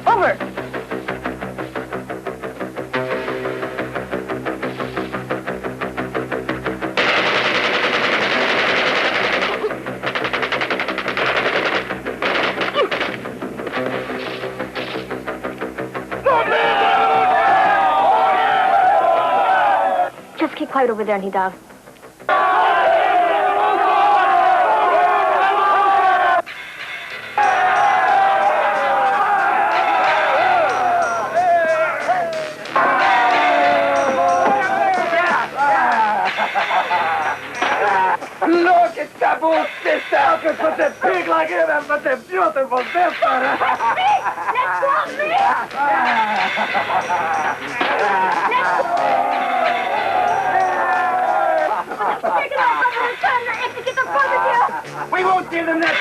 Over! Just keep quiet over there, and dog. Look at Taboo, sister! How could such a pig like him have such a beautiful sister? Let's go, We won't give them that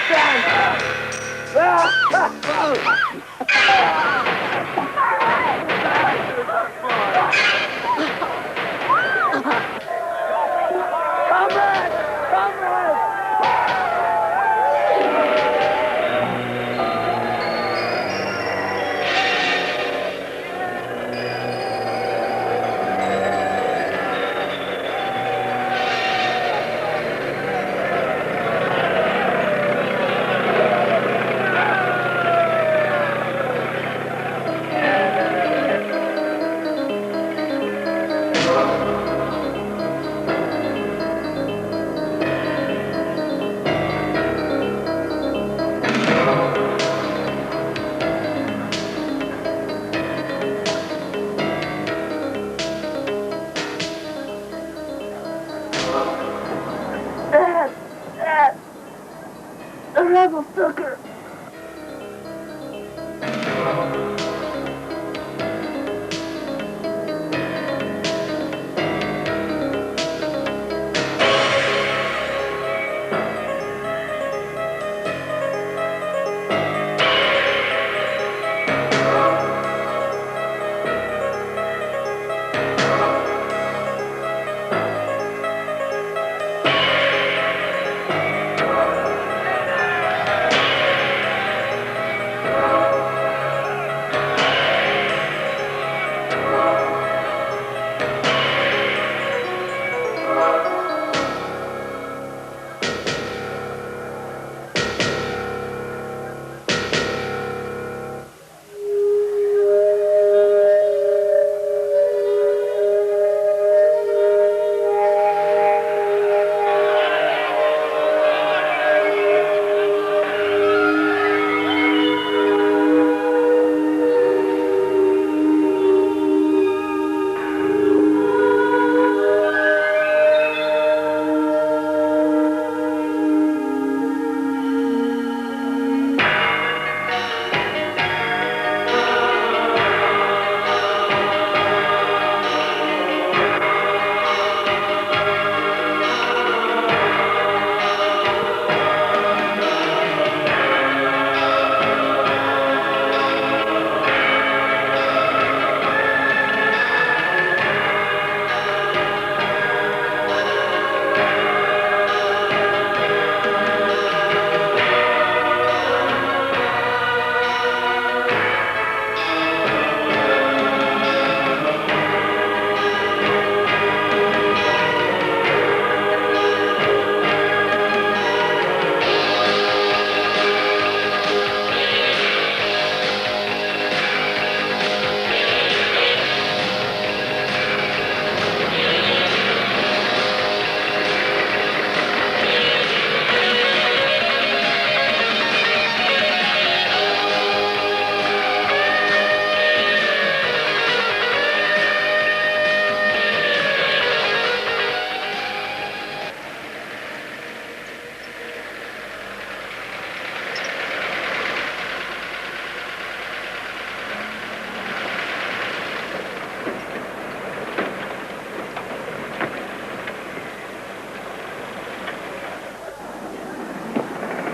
The rebels took her.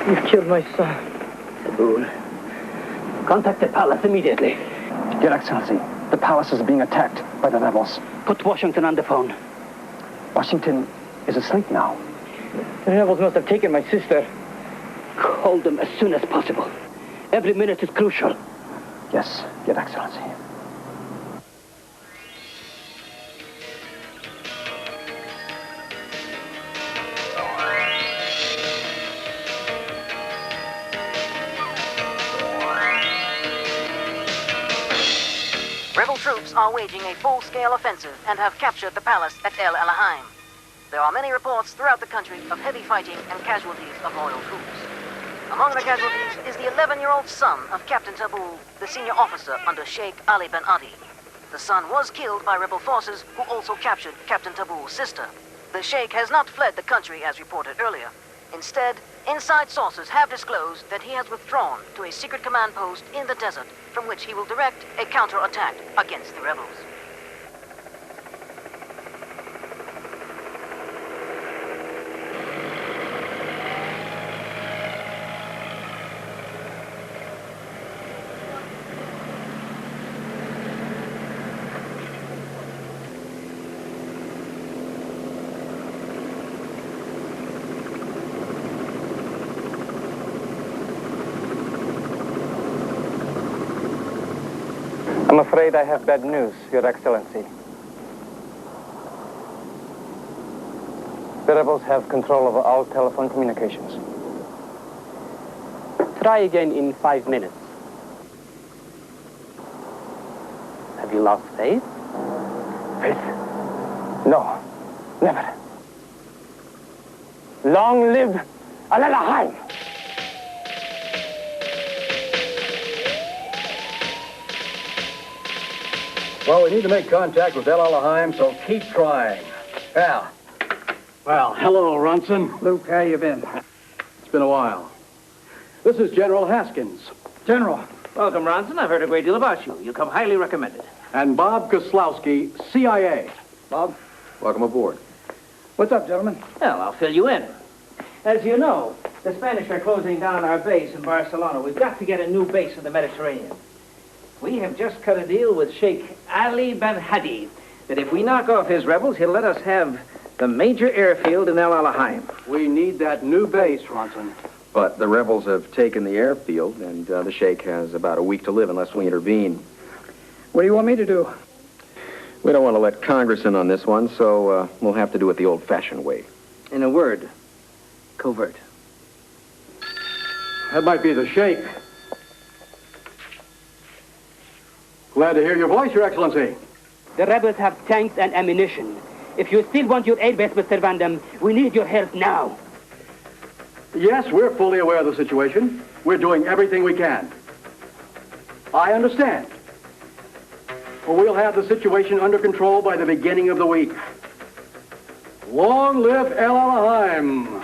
You killed my son. Saboul. Contact the palace immediately. Your Excellency. The palace is being attacked by the rebels. Put Washington on the phone. Washington is asleep now. The rebels must have taken my sister. Call them as soon as possible. Every minute is crucial. Yes, Your Excellency. Rebel troops are waging a full-scale offensive and have captured the palace at El Alamein. There are many reports throughout the country of heavy fighting and casualties of loyal troops. Among the casualties is the 11-year-old son of Captain Tabul, the senior officer under Sheikh Ali Ben Adi. The son was killed by rebel forces who also captured Captain Tabul's sister. The Sheikh has not fled the country as reported earlier. Instead, inside sources have disclosed that he has withdrawn to a secret command post in the desert from which he will direct a counterattack against the rebels. I'm afraid I have bad news, Your Excellency. The rebels have control over all telephone communications. Try again in 5 minutes. Have you lost faith? Faith? No, never. Long live El Alamein! Well, we need to make contact with El Alamein, so keep trying. Al. Well, hello, Ronson. Luke, how you been? It's been a while. This is General Haskins. General. Welcome, Ronson. I've heard a great deal about you. You come highly recommended. And Bob Koslowski, CIA. Bob. Welcome aboard. What's up, gentlemen? Well, I'll fill you in. As you know, the Spanish are closing down our base in Barcelona. We've got to get a new base in the Mediterranean. We have just cut a deal with Sheikh Ali Ben Hadi that if we knock off his rebels, he'll let us have the major airfield in El Alamein. We need that new base, Ronson. But the rebels have taken the airfield, and the Sheikh has about a week to live unless we intervene. What do you want me to do? We don't want to let Congress in on this one, so we'll have to do it the old-fashioned way. In a word, covert. That might be the Sheikh. Glad to hear your voice, Your Excellency. The rebels have tanks and ammunition. If you still want your aid base, Mr. Van Dam, we need your help now. Yes, we're fully aware of the situation. We're doing everything we can. I understand. Well, we'll have the situation under control by the beginning of the week. Long live El Alamein.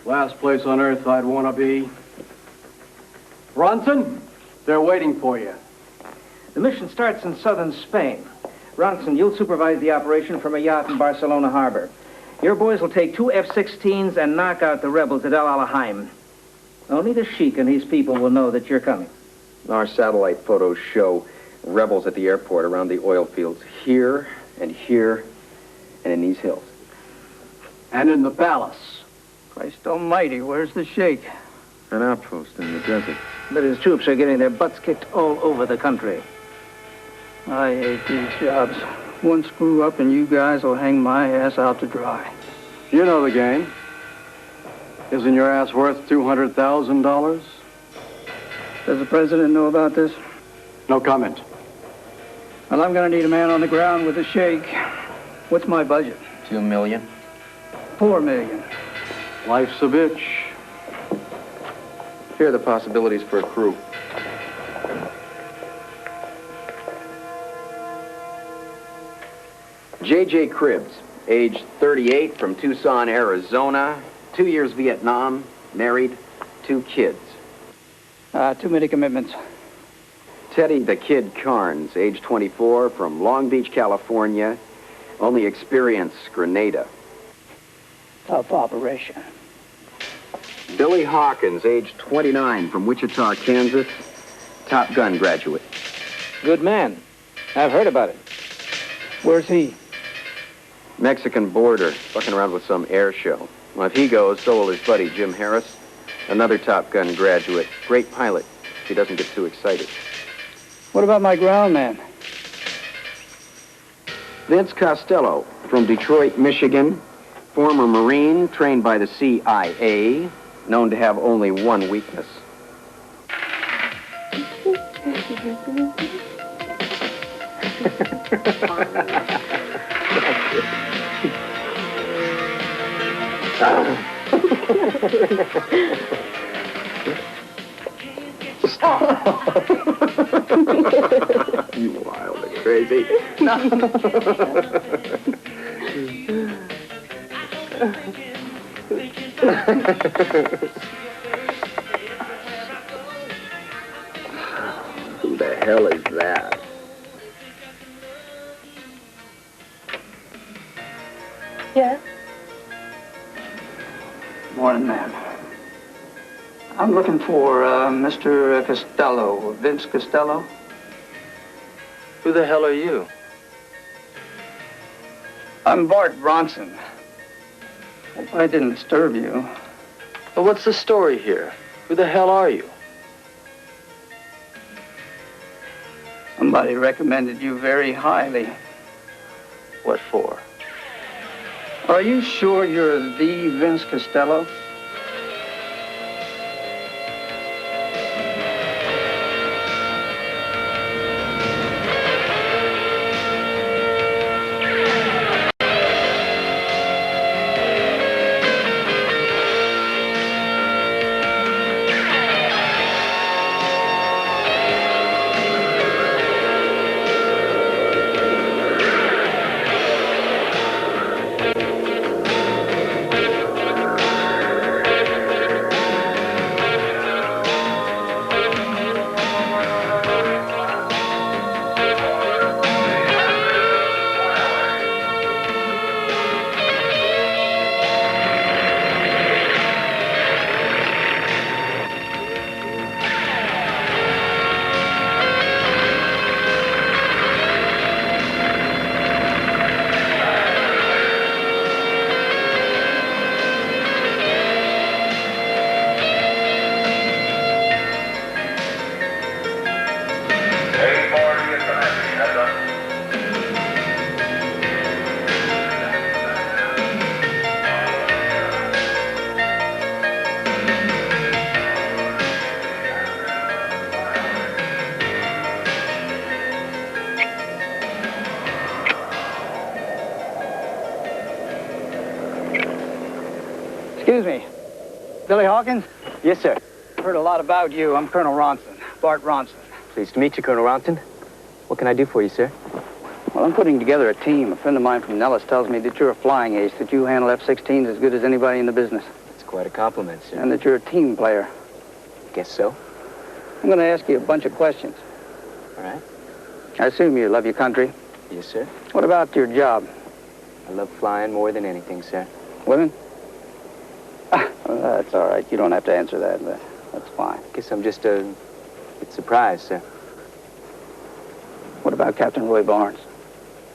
Last place on earth I'd want to be. Ronson, they're waiting for you. The mission starts in southern Spain. Ronson, you'll supervise the operation from a yacht in Barcelona harbor. Your boys will take 2 F-16s and knock out the rebels at El Alamein. Only the Sheikh and his people will know that you're coming. Our satellite photos show rebels at the airport around the oil fields here, and in these hills. And in the palace. Christ almighty, where's the Sheikh? An outpost in the desert. But his troops are getting their butts kicked all over the country. I hate these jobs. One screw up and you guys will hang my ass out to dry. You know the game. Isn't your ass worth $200,000? Does the president know about this? No comment. Well, I'm going to need a man on the ground with the Sheikh. What's my budget? $2 million. $4 million. Life's a bitch. Here are the possibilities for a crew. J.J. Cribbs, age 38, from Tucson, Arizona, 2 years Vietnam, married, 2 kids. Too many commitments. Teddy the Kid Carnes, age 24, from Long Beach, California, only experience Grenada. Tough operation. Billy Hawkins, age 29, from Wichita, Kansas, Top Gun graduate. Good man. I've heard about it. Where's he? Mexican border, fucking around with some air show. Well, if he goes, so will his buddy Jim Harris, another Top Gun graduate. Great pilot. If he doesn't get too excited. What about my ground man? Vince Costello, from Detroit, Michigan. Former Marine, trained by the CIA, known to have only one weakness. You wild and crazy. Who the hell is that? Yes? Morning, ma'am. I'm looking for Mr. Costello, Vince Costello. Who the hell are you? I'm Bart Bronson. Hope I didn't disturb you. Well, what's the story here? Who the hell are you? Somebody recommended you very highly. What for? Are you sure you're the Vince Costello? Excuse me. Billy Hawkins? Yes, sir. Heard a lot about you. I'm Colonel Ronson, Bart Ronson. Pleased to meet you, Colonel Ronson. What can I do for you, sir? Well, I'm putting together a team. A friend of mine from Nellis tells me that you're a flying ace, that you handle F-16s as good as anybody in the business, It's quite a compliment, sir. and that you're a team player. Guess so. I'm going to ask you a bunch of questions. All right. I assume you love your country. Yes, sir. What about your job? I love flying more than anything, sir. Women? Well, that's all right. You don't have to answer that, but that's fine. Guess I'm just a bit surprised, sir. What about Captain Roy Barnes?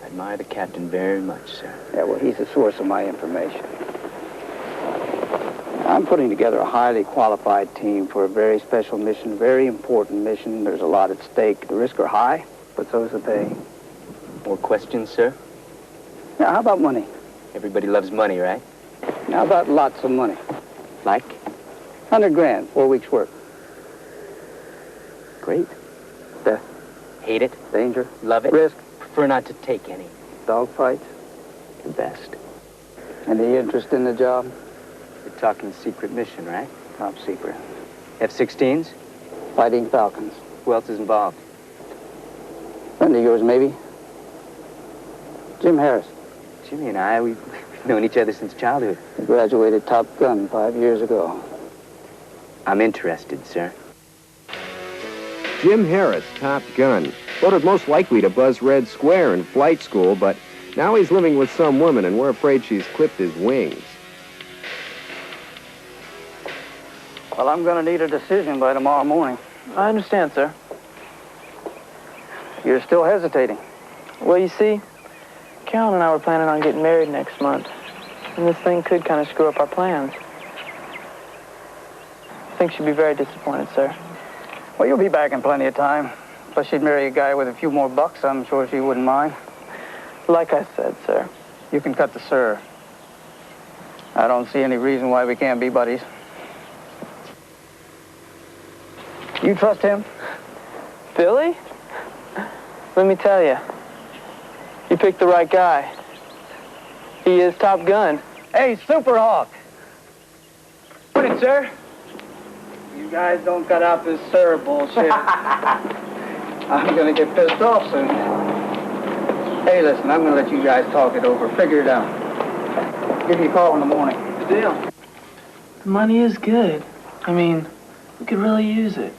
I admire the captain very much, sir. Yeah, well, he's the source of my information. I'm putting together a highly qualified team for a very special mission, very important mission. There's a lot at stake. The risks are high, but so's the pay. More questions, sir? Now, how about money? Everybody loves money, right? How about lots of money? Like? 100 grand, 4 weeks' work. Great. Death, Hate it? danger, Love it? risk, Prefer not to take any. dogfights. The best. Any interest in the job? We're talking secret mission, right? Top secret. F-16s? Fighting Falcons. Who else is involved? Friend of yours, maybe? Jim Harris. Jimmy and I, we've known each other since childhood. He graduated Top Gun 5 years ago. I'm interested, sir. Jim Harris, Top Gun. Voted most likely to buzz Red Square in flight school, but now he's living with some woman, and we're afraid she's clipped his wings. Well, I'm going to need a decision by tomorrow morning. I understand, sir. You're still hesitating. Well, you see, Carolyn and I were planning on getting married next month, and this thing could kind of screw up our plans. I think she'd be very disappointed, sir. Well, you'll be back in plenty of time. Plus, she'd marry a guy with a few more bucks. I'm sure she wouldn't mind. Like I said, sir. You can cut the sir. I don't see any reason why we can't be buddies. You trust him? Billy? Let me tell you, you picked the right guy. He is Top Gun. Hey, Super Hawk! Morning, sir. You guys don't cut out this sir bullshit. I'm gonna get pissed off soon. Hey, listen, I'm gonna let you guys talk it over. Figure it out. Give you a call in the morning. Good deal. The money is good. I mean, we could really use it.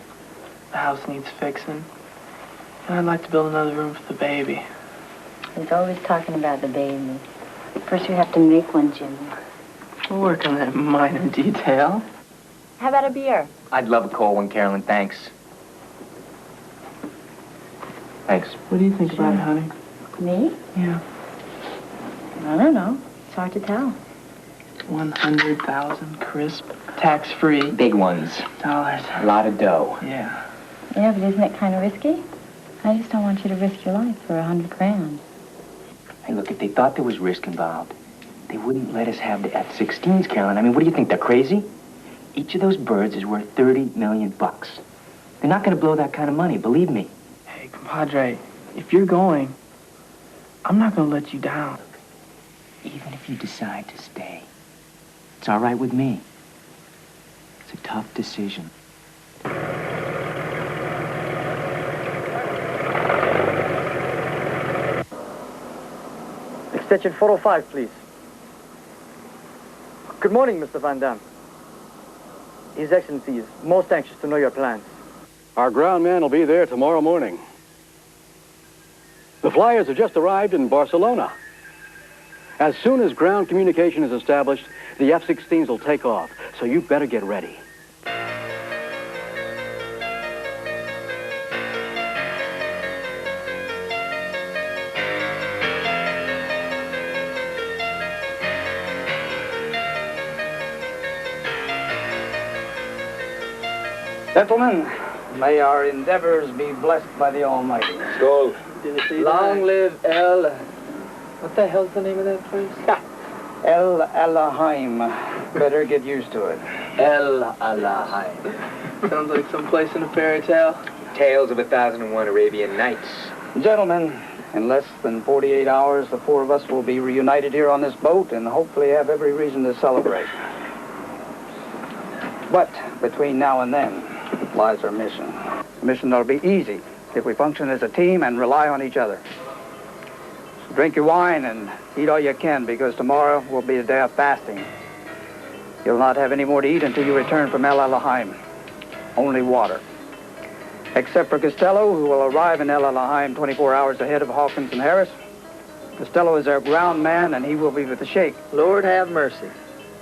The house needs fixing. And I'd like to build another room for the baby. He's always talking about the baby. First you have to make one, Jimmy. We'll work on that minor detail. How about a beer? I'd love a cold one, Carolyn. Thanks. Thanks. What do you think about it, honey? Me? Yeah. I don't know. It's hard to tell. 100,000 crisp, tax-free. Big ones. Dollars. A lot of dough. Yeah. Yeah, but isn't it kind of risky? I just don't want you to risk your life for 100 grand. Hey, look, if they thought there was risk involved, they wouldn't let us have the F-16s, Carolyn. I mean, what do you think, they're crazy? Each of those birds is worth 30 million bucks. They're not going to blow that kind of money, believe me. Hey, compadre, if you're going, I'm not going to let you down. Even if you decide to stay, it's all right with me. It's a tough decision. Extension 405, please. Good morning, Mr. Van Damme. His Excellency is most anxious to know your plans. Our ground man will be there tomorrow morning. The flyers have just arrived in Barcelona. As soon as ground communication is established, the F-16s will take off, so you better get ready. Gentlemen, may our endeavors be blessed by the Almighty. Skull. Long live El... What the hell's the name of that place? El Alaheim. Better get used to it. El Alaheim. Sounds like someplace in a fairy tale. Tales of 1001 Arabian Nights. Gentlemen, in less than 48 hours, the four of us will be reunited here on this boat and hopefully have every reason to celebrate. But between now and then lies our mission. A mission that'll be easy if we function as a team and rely on each other. So drink your wine and eat all you can, because tomorrow will be a day of fasting. You'll not have any more to eat until you return from El Alaheim. Only water. Except for Costello, who will arrive in El Alaheim 24 hours ahead of Hawkins and Harris. Costello is our ground man, and he will be with the Sheikh. Lord have mercy.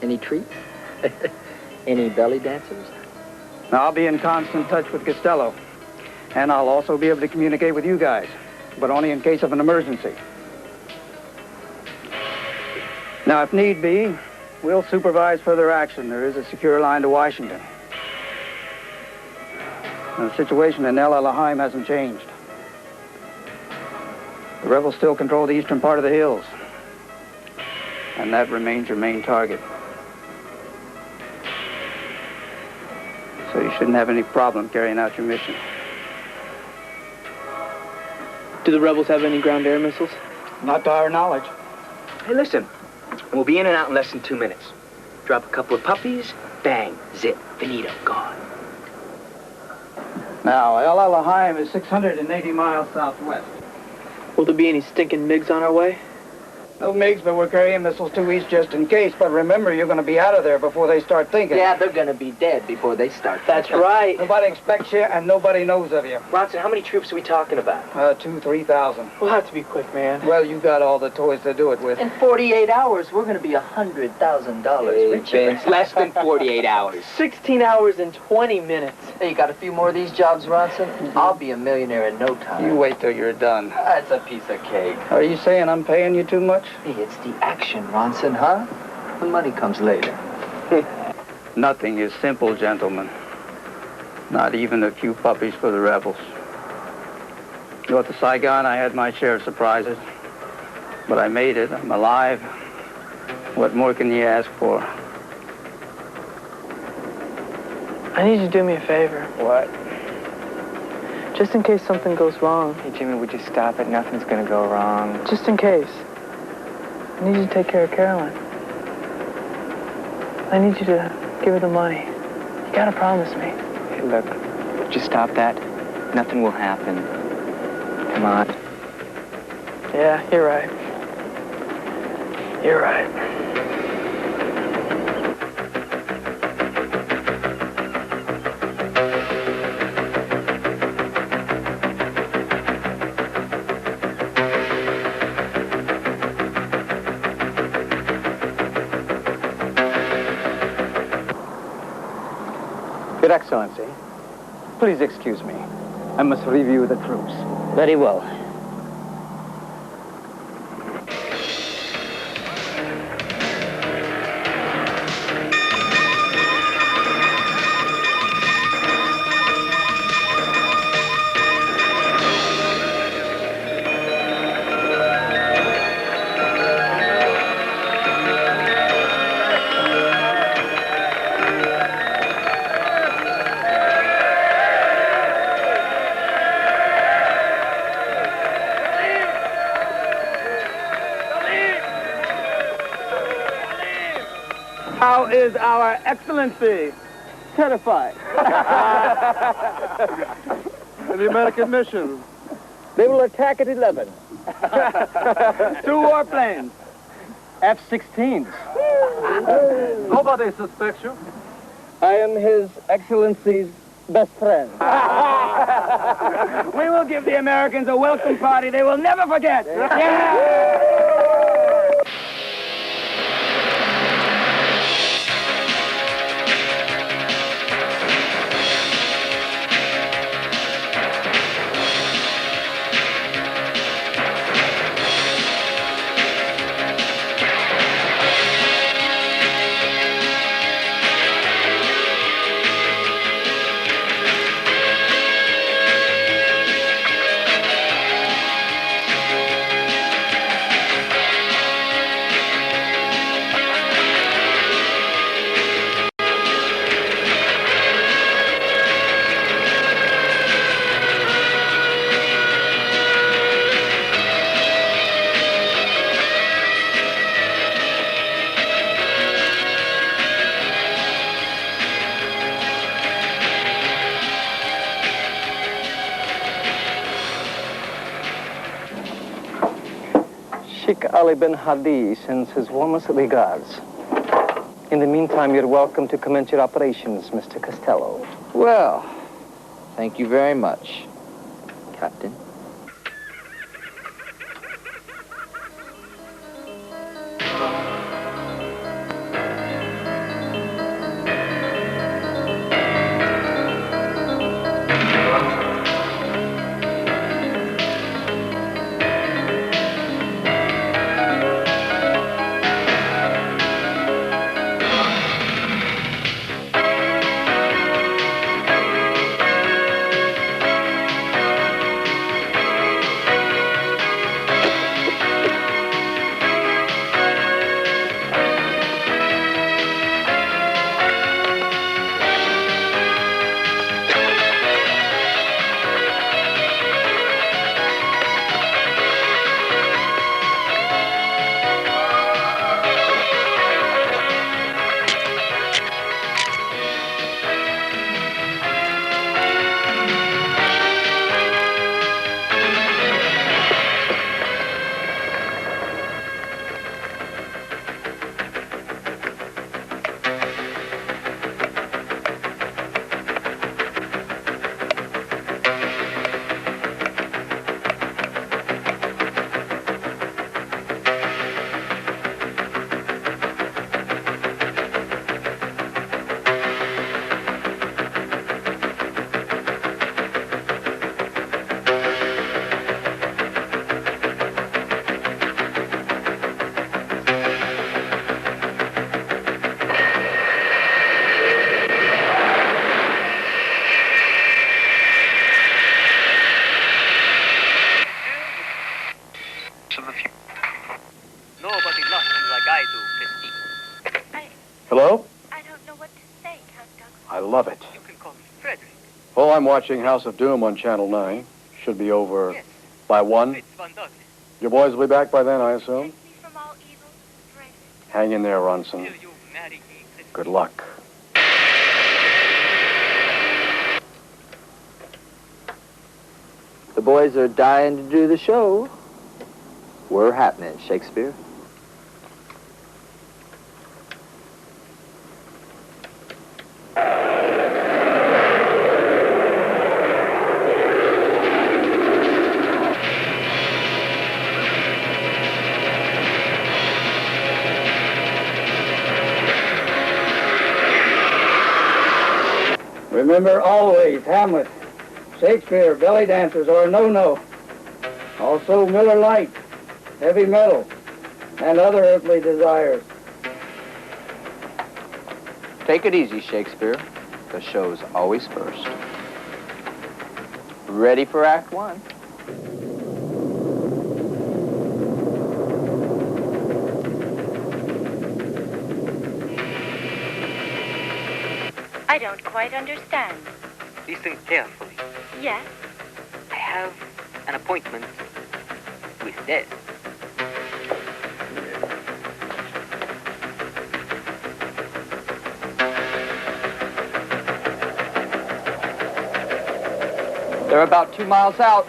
Any treats? Any belly dancers? Now, I'll be in constant touch with Costello, and I'll also be able to communicate with you guys, but only in case of an emergency. Now, if need be, we'll supervise further action. There is a secure line to Washington. And the situation in El Alaheim hasn't changed. The rebels still control the eastern part of the hills, and that remains your main target. So you shouldn't have any problem carrying out your mission. Do the rebels have any ground-air missiles? Not to our knowledge. Hey, listen. We'll be in and out in less than 2 minutes. Drop a couple of puppies, bang, zip, finito, gone. Now, El Alaheim is 680 miles southwest. Will there be any stinking MiGs on our way? No MiGs, but we're carrying missiles too east just in case. But remember, you're going to be out of there before they start thinking. Yeah, they're gonna be dead before they start. That's right. Nobody expects you, and nobody knows of you. Bronson, how many troops are we talking about? 2,000 to 3,000. We'll have to be quick, man. Well, you got all the toys to do it with. In 48 hours, we're gonna be $100,000 richer. Vince, less than 48 hours. 16 hours and 20 minutes. Hey, you got a few more of these jobs, Ronson? I'll be a millionaire in no time. You wait till you're done. That's a piece of cake. Are you saying I'm paying you too much? Hey, it's the action, Ronson, huh? The money comes later. Nothing is simple, gentlemen. Not even a few puppies for the rebels. North of Saigon, I had my share of surprises. But I made it. I'm alive. What more can you ask for? I need you to do me a favor. What? Just in case something goes wrong. Hey, Jimmy, would you stop it? Nothing's gonna go wrong. Just in case. I need you to take care of Caroline. I need you to give her the money. You gotta promise me. Hey, look, just stop that. Nothing will happen. Come on. Yeah, you're right. You're right. Your Excellency, please excuse me. I must review the troops. Very well. How is our Excellency? Terrified. The American mission. They will attack at 11. 2 warplanes. F-16s. Nobody suspects you. I am His Excellency's best friend. We will give the Americans a welcome party they will never forget. Yeah. Sheikh Ali bin Hadi sends his warmest regards. In the meantime, you're welcome to commence your operations, Mr. Costello. Well, thank you very much, Captain. know I'm watching House of Doom on Channel 9. Should be over by 1. Your boys will be back by then, I assume? Hang in there, Ronson. Good luck. The boys are dying to do the show. We're happening, Shakespeare. Remember always, Hamlet, Shakespeare, belly dancers are a no-no. Also Miller Lite, heavy metal, and other earthly desires. Take it easy, Shakespeare. The show's always first. Ready for Act 1. I don't quite understand. Listen carefully. Yes? I have an appointment with death. They're about 2 miles out.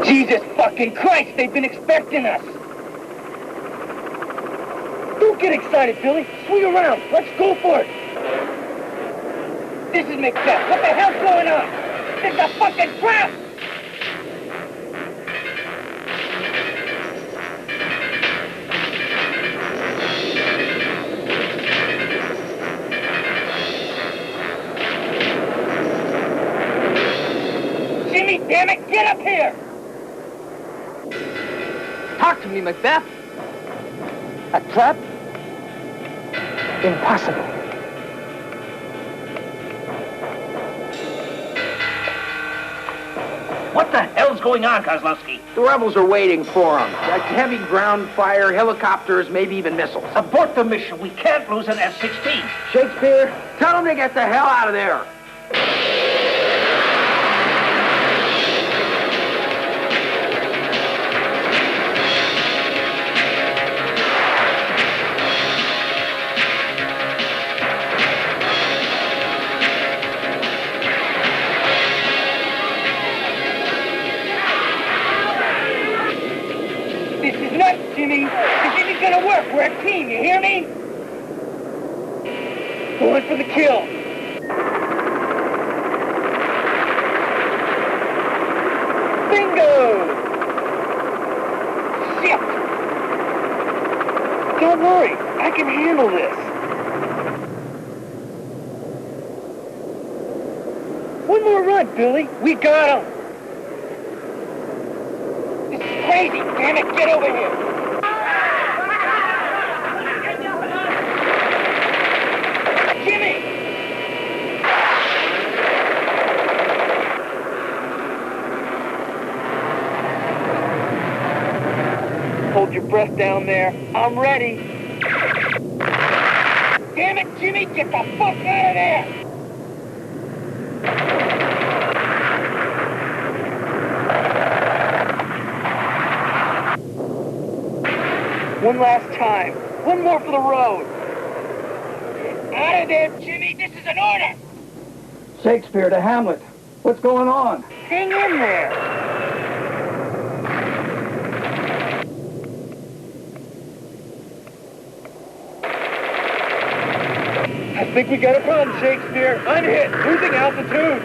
Jesus fucking Christ, they've been expecting us. Don't get excited, Billy. Swing around. Let's go for it. This is Macbeth. What the hell's going on? This is a fucking trap! Jimmy, damn it, get up here! Talk to me, Macbeth. A trap? Impossible. What the hell's going on, Kozlowski? The rebels are waiting for them. Heavy ground fire, helicopters, maybe even missiles. Abort the mission. We can't lose an F-16. Shakespeare, tell them to get the hell out of there. This is nuts, Jimmy. This isn't gonna work. We're a team, you hear me? Going for the kill. Bingo! Shit! Don't worry. I can handle this. One more run, Billy. We got him. This is crazy. Damn it, get over here. Jimmy! Hold your breath down there. I'm ready. Damn it, Jimmy, get the fuck out of there! One last time. One more for the road. Out of there, Jimmy. This is an order. Shakespeare to Hamlet. What's going on? Hang in there. I think we got a problem, Shakespeare. I'm hit. Losing altitude.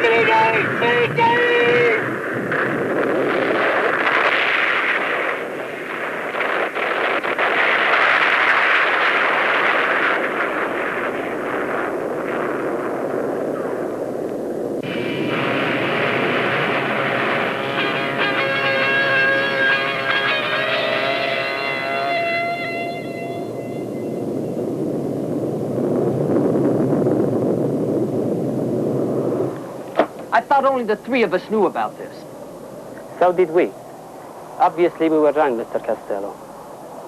Mayday! Mayday! thought only the three of us knew about this. So did we. Obviously, we were wrong, Mr. Costello.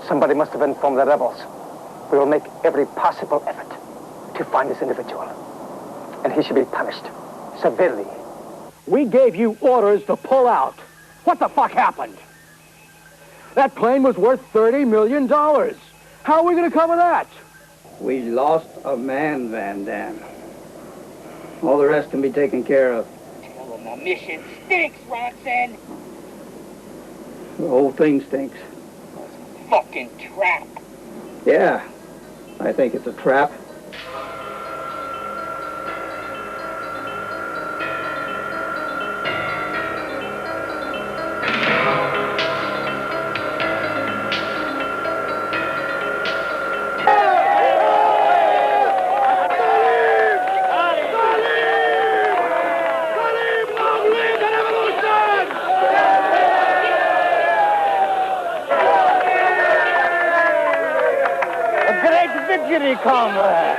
Somebody must have informed the rebels. We will make every possible effort to find this individual. And he should be punished severely. We gave you orders to pull out. What the fuck happened? That plane was worth $30 million. How are we going to cover that? We lost a man, Van Dam. All the rest can be taken care of. Tell him the mission stinks, Ronson. The whole thing stinks. Fucking trap. Yeah, I think it's a trap. Comrade.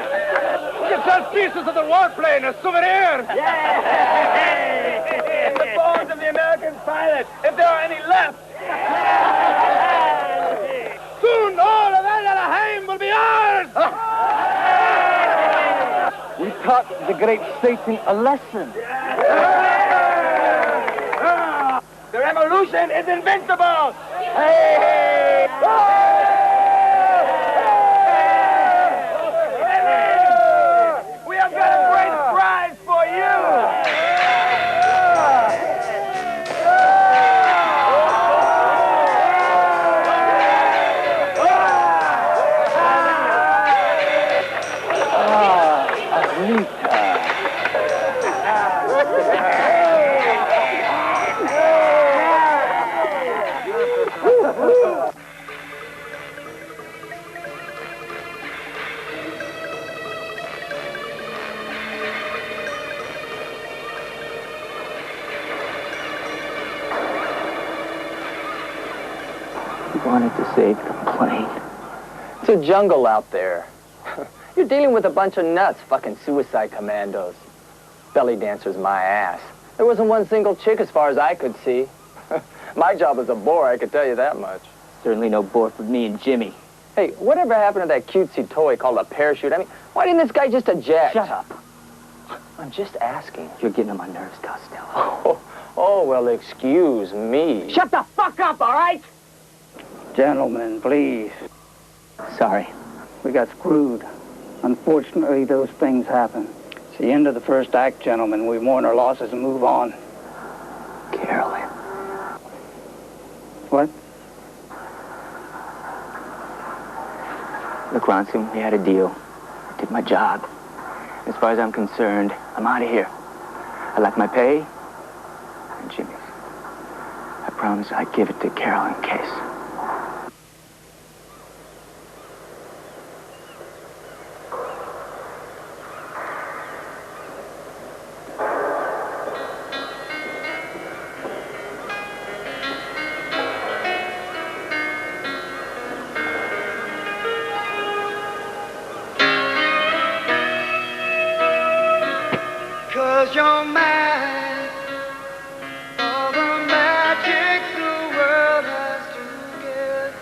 We can sell pieces of the warplane as souvenirs. Yeah! The bones of the American pilots, if there are any left. Soon all of Anaheim will be ours. We taught the great Satan a lesson. The revolution is invincible. Hey! I've got a great prize for you! Wanted to save the plane. It's a jungle out there. You're dealing with a bunch of nuts, fucking suicide commandos. Belly dancers, my ass. There wasn't one single chick as far as I could see. My job was a bore, I could tell you that much. Certainly no bore for me and Jimmy. Hey, whatever happened to that cutesy toy called a parachute? I mean, why didn't this guy just eject? Shut up. I'm just asking. You're getting on my nerves, Costello. Oh, well, excuse me. Shut the fuck up, all right? Gentlemen, please. Sorry. We got screwed. Unfortunately, those things happen. It's the end of the first act, gentlemen. We mourn our losses and move on. Carolyn. What? Look, Ronson, we had a deal. I did my job. As far as I'm concerned, I'm out of here. I like my pay and Jimmy's. I promise I'd give it to Carol in case. Cause you're mine, all the magic the world has to give,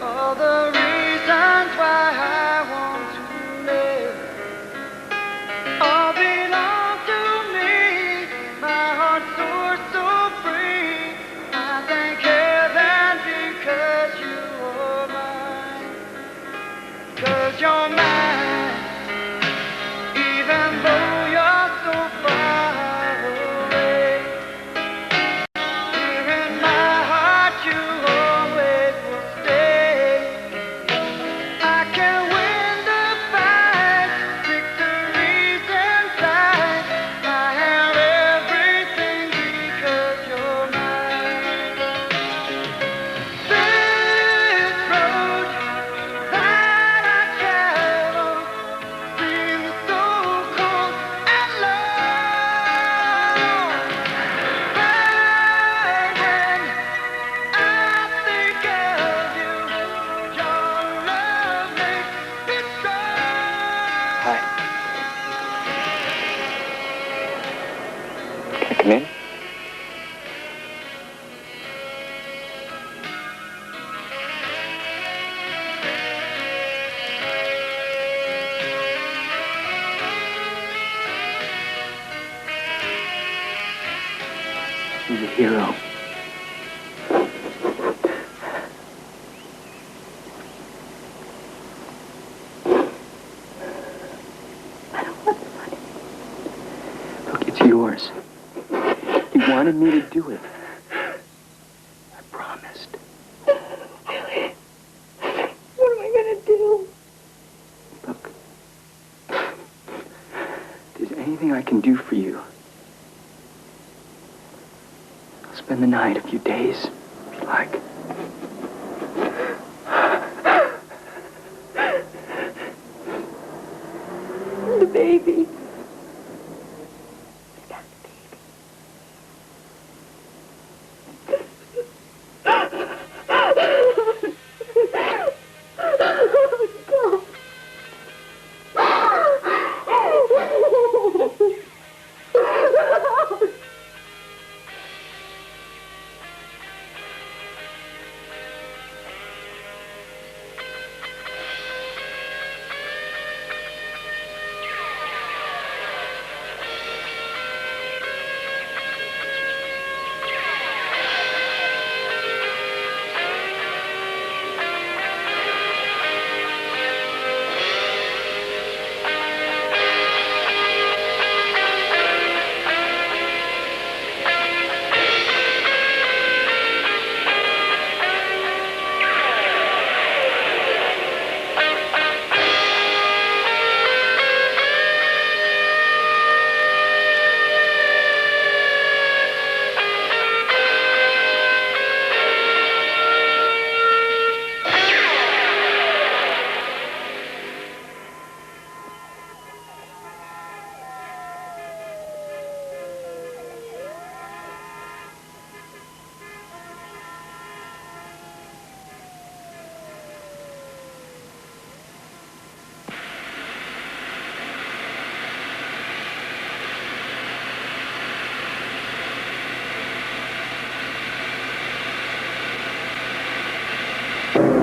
all the reasons why I want to live, all belong to me, my heart soars so free, I thank heaven because you are mine, cause you're mine. Even though you're so far He's a hero. Look, it's yours. You wanted me to do it. I promised. Billy, what am I gonna do? Look, if there's anything I can do for you, I'll spend the night, a few days, if you like. The baby.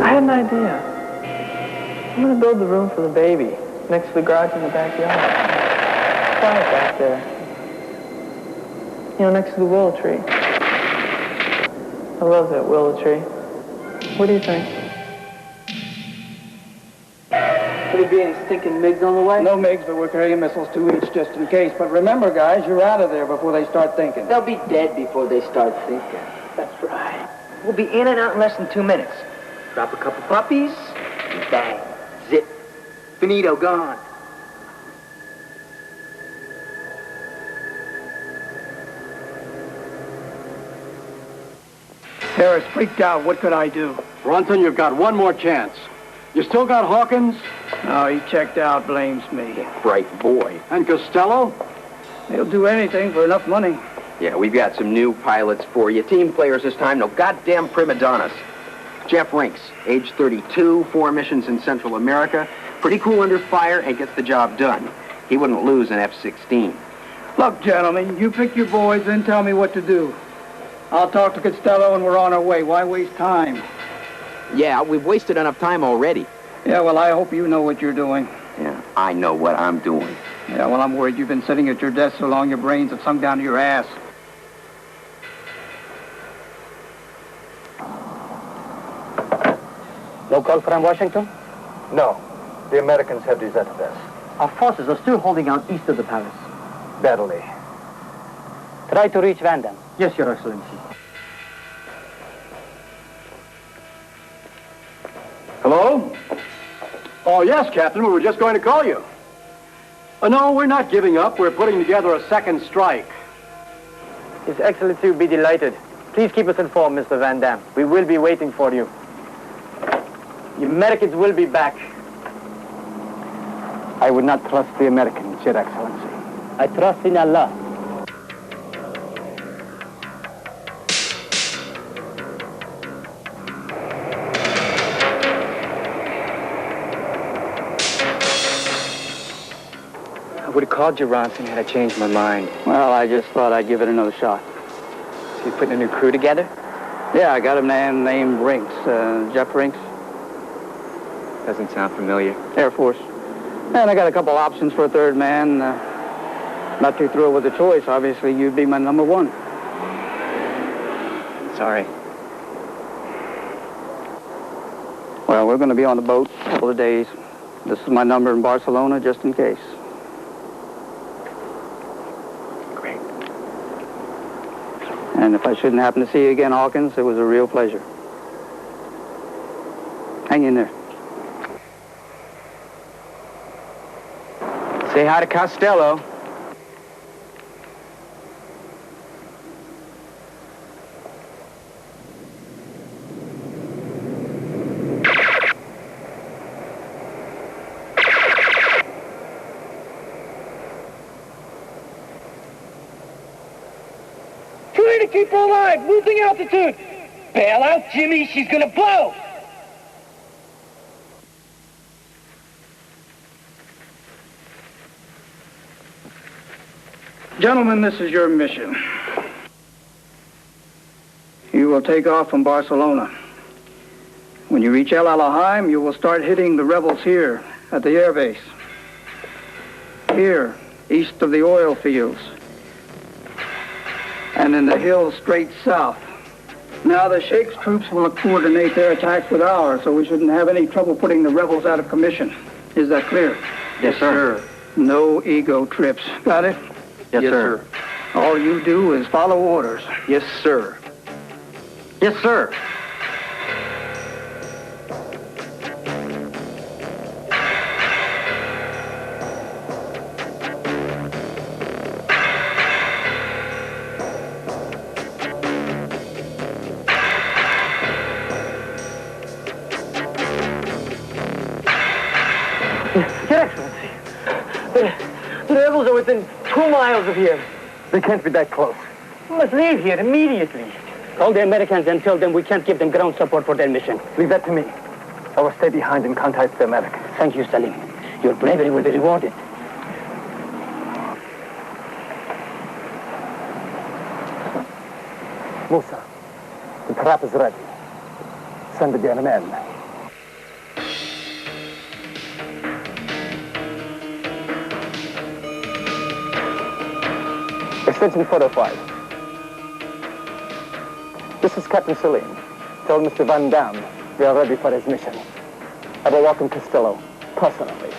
I had an idea. I'm gonna build the room for the baby next to the garage in the backyard. Quiet back there. You know, next to the willow tree. I love that willow tree. What do you think? Could there be any stinking MiGs on the way? No MiGs, but we're carrying missiles, 2 each, just in case. But remember, guys, you're out of there before they start thinking. They'll be dead before they start thinking. That's right. We'll be in and out in less than 2 minutes. Drop a couple puppies, and bang. Zip. Finito, gone. Harris freaked out. What could I do? Bronson, you've got one more chance. You still got Hawkins? No, he checked out, blames me. Bright boy. And Costello? He'll do anything for enough money. Yeah, we've got some new pilots for you. Team players this time, no goddamn prima donnas. Jeff Rinks, age 32, 4 missions in Central America. Pretty cool under fire and gets the job done. He wouldn't lose an F-16. Look, gentlemen, you pick your boys, then tell me what to do. I'll talk to Costello and we're on our way. Why waste time? Yeah, we've wasted enough time already. Yeah, well, I hope you know what you're doing. Yeah, I know what I'm doing. Yeah, well, I'm worried you've been sitting at your desk so long your brains have sunk down to your ass. No call from Washington? No. The Americans have deserted us. Our forces are still holding out east of the palace. Badly. Try to reach Van Damme. Yes, Your Excellency. Hello? Oh, yes, Captain. We were just going to call you. No, we're not giving up. We're putting together a second strike. His Excellency will be delighted. Please keep us informed, Mr. Van Damme. We will be waiting for you. The Americans will be back. I would not trust the Americans, Your Excellency. I trust in Allah. I would have called you, Ronson, had I changed my mind. Well, I just thought I'd give it another shot. So you putting a new crew together? Yeah, I got a man named Rinks, Jeff Rinks. Doesn't sound familiar. Air Force. And I got a couple options for a third man. Not too thrilled with the choice. Obviously, you'd be my number one. sorry. Well, we're going to be on the boat a couple of days. This is my number in Barcelona, just in case. Great. And if I shouldn't happen to see you again, Hawkins, it was a real pleasure. Hang in there. Say hi to Costello. Trying to keep her alive, losing altitude. Bail out, Jimmy, she's gonna blow. Gentlemen, this is your mission. You will take off from Barcelona. When you reach El Alaheim, you will start hitting the rebels here at the airbase. Here, east of the oil fields. And in the hills straight south. Now the Sheikh's troops will coordinate their attacks with ours, so we shouldn't have any trouble putting the rebels out of commission. Is that clear? Yes, sir. No ego trips. Got it? Yes, sir. All you do is follow orders. Yes, sir. Yes, sir. Your Excellency, the rebels are within 2 miles of here. They can't be that close. We must leave here immediately. Call the Americans and tell them we can't give them ground support for their mission. Leave that to me. I will stay behind and contact the Americans. Thank you, Salim. Your bravery will be rewarded. Musa, the trap is ready. Send the young men. Extension 405. This is Captain Salim. Tell Mr. Van Damme we are ready for his mission. I will welcome Costello personally.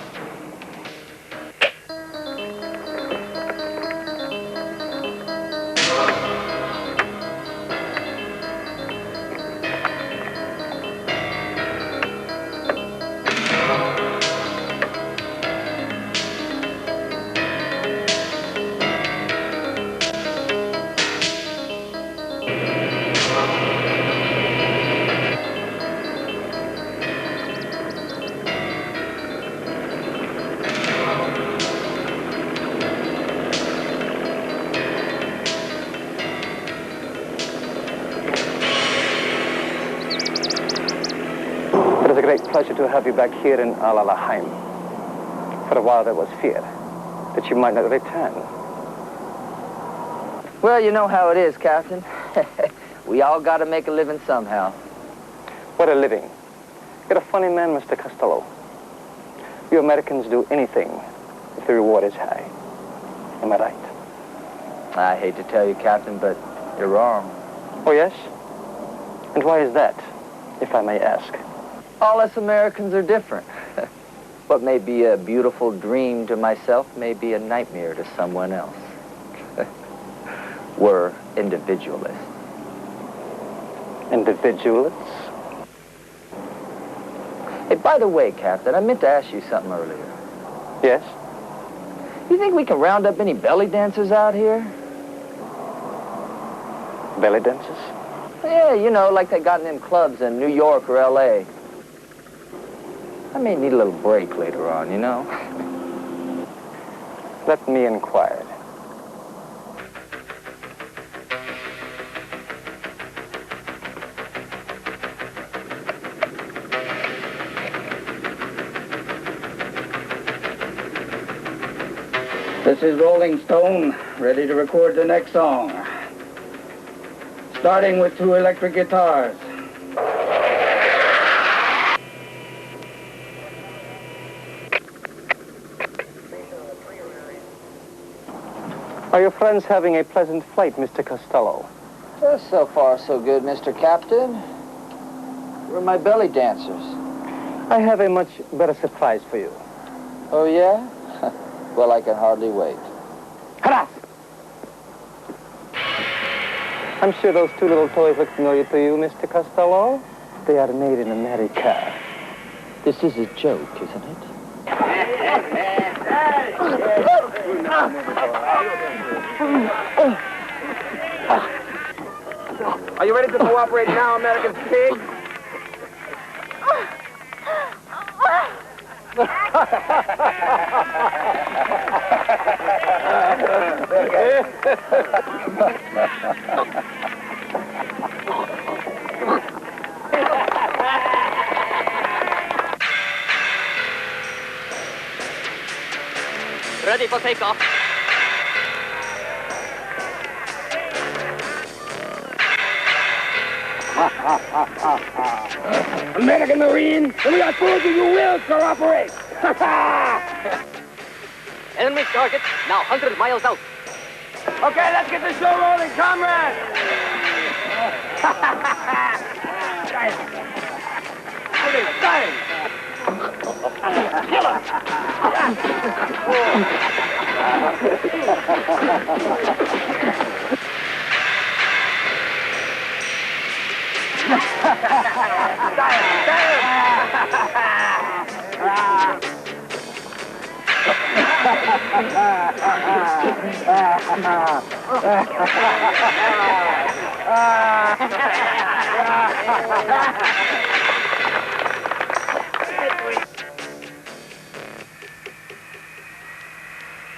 It is a great pleasure to have you back here in Al Alaheim. For a while there was fear that you might not return. Well, you know how it is, Captain. We all got to make a living somehow. What a living. You're a funny man, Mr. Costello. You Americans do anything if the reward is high. Am I right? I hate to tell you, Captain, but you're wrong. Oh, yes? And why is that, if I may ask? All us Americans are different. What may be a beautiful dream to myself may be a nightmare to someone else. We're individualists. Individualists? Hey, by the way, Captain, I meant to ask you something earlier. Yes? You think we can round up any belly dancers out here? Belly dancers? Yeah, you know, like they got in them clubs in New York or L.A. I may need a little break later on, you know? Let me inquire. This is Rolling Stone, ready to record the next song. Starting with 2 electric guitars. Are your friends having a pleasant flight, Mr. Costello? So far, so good, Mr. Captain. Where are my belly dancers? I have a much better surprise for you. Oh, yeah? Well, I can hardly wait. Harass! I'm sure those two little toys look familiar to you, Mr. Costello. They are made in America. This is a joke, isn't it? Are you ready to cooperate now, American pig? Ready for takeoff. American Marine, we are told you will cooperate. Enemy target, now 100 miles out. Okay, let's get the show rolling, comrades.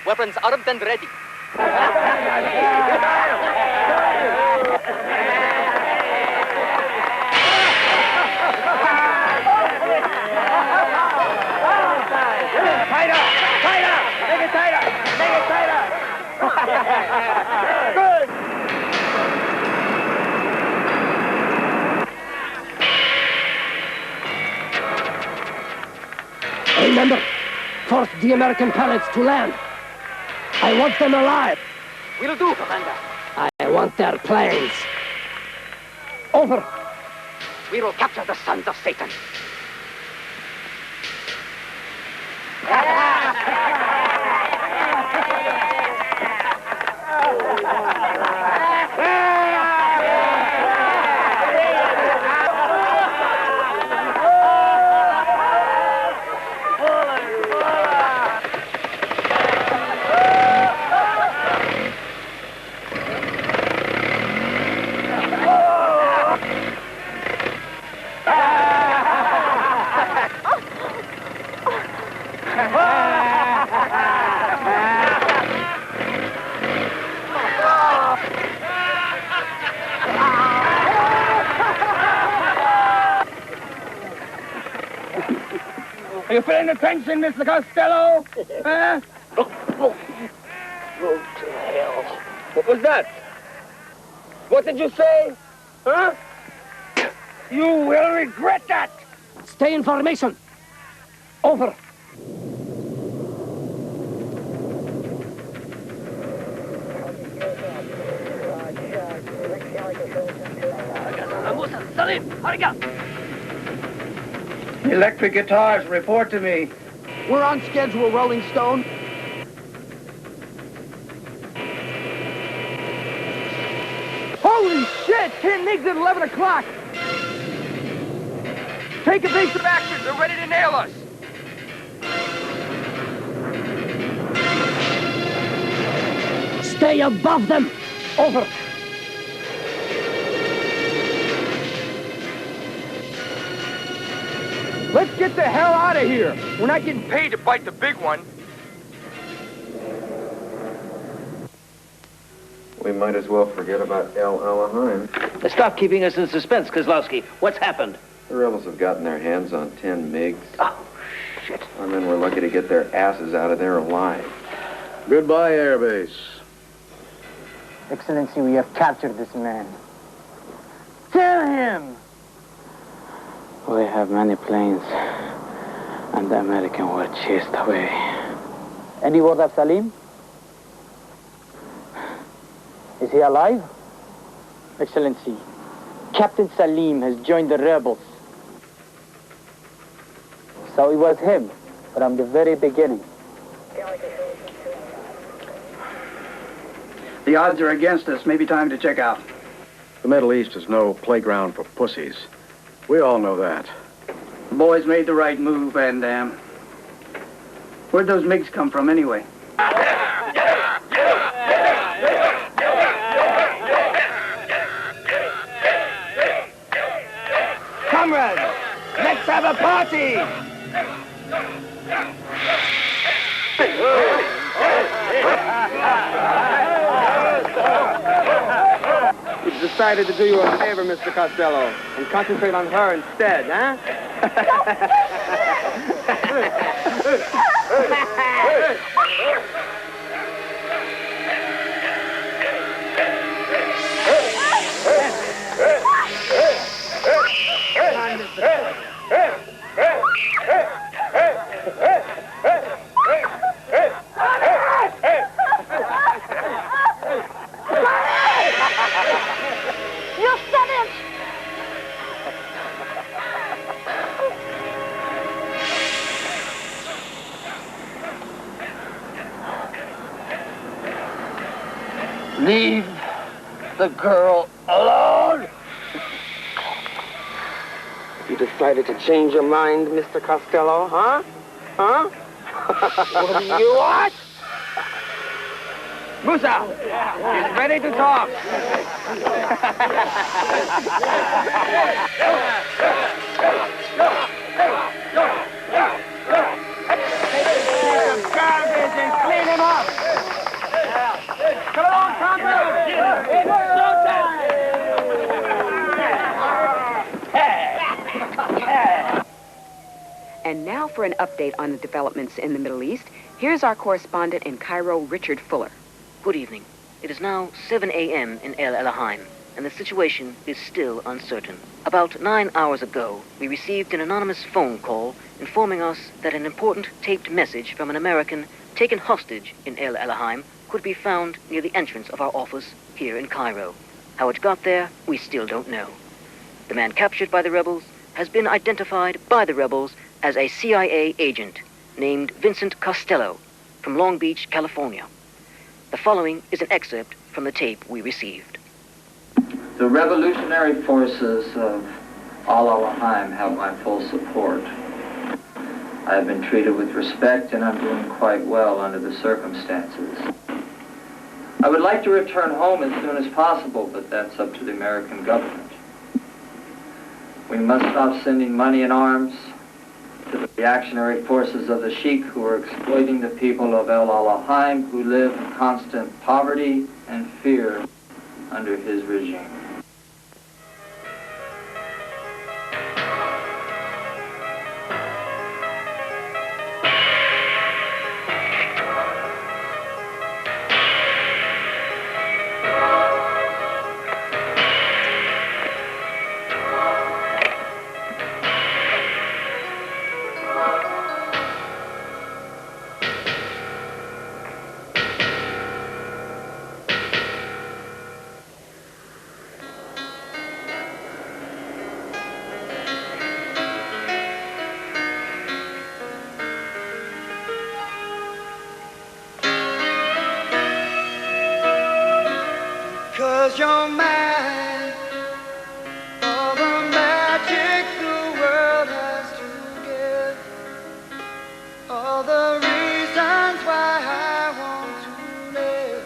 Weapons armed and ready. Tighter! Tighter! Make it tighter! Make it tighter! Good! Remember, force the American pilots to land. I want them alive. Will do, Commander. I want their planes. Over. We will capture the sons of Satan. Are you feeling the tension, Mr. Costello? Huh? Go to hell. What was that? What did you say? Huh? You will regret that! Stay in formation. Over. Salim, hurry up! Electric guitars, report to me. We're on schedule, Rolling Stone. Holy shit! 10 MiGs at 11 o'clock! Take evasive action! They're ready to nail us! Stay above them. Over. Let's get the hell out of here! We're not getting paid to bite the big one. We might as well forget about El Alaheim. Stop keeping us in suspense, Kozlowski. What's happened? The rebels have gotten their hands on 10 MiGs. Oh, shit. Our men were lucky to get their asses out of there alive. Goodbye, Airbase. Excellency, we have captured this man. Tell him! We have many planes, and the American were chased away. Any word of Salim? Is he alive? Excellency, Captain Salim has joined the rebels. So it was him, from the very beginning. The odds are against us. Maybe time to check out. The Middle East is no playground for pussies. We all know that. The boys made the right move, and, where'd those MiGs come from anyway? Comrades, let's have a party! You've decided to do you a favor, Mr. Costello, and concentrate on her instead, huh? You said it! Leave the girl alone! You decided to change your mind, Mr. Costello, huh? Huh? What do you want? Musa, he's ready to talk. Garbage and clean him up! Come on, comrades! It's showtime! And now for an update on the developments in the Middle East, here's our correspondent in Cairo, Richard Fuller. Good evening. It is now 7 a.m. in El Alaheim, and the situation is still uncertain. About 9 hours ago, we received an anonymous phone call informing us that an important taped message from an American taken hostage in El Alaheim could be found near the entrance of our office here in Cairo. How it got there, we still don't know. The man captured by the rebels has been identified by the rebels as a CIA agent named Vincent Costello from Long Beach, California. The following is an excerpt from the tape we received. The revolutionary forces of Al Alaheim have my full support. I have been treated with respect and I'm doing quite well under the circumstances. I would like to return home as soon as possible, but that's up to the American government. We must stop sending money and arms to the reactionary forces of the Sheikh who are exploiting the people of El Alaheim who live in constant poverty and fear under his regime. Cause you're mine, all the magic the world has to give, all the reasons why I want to live,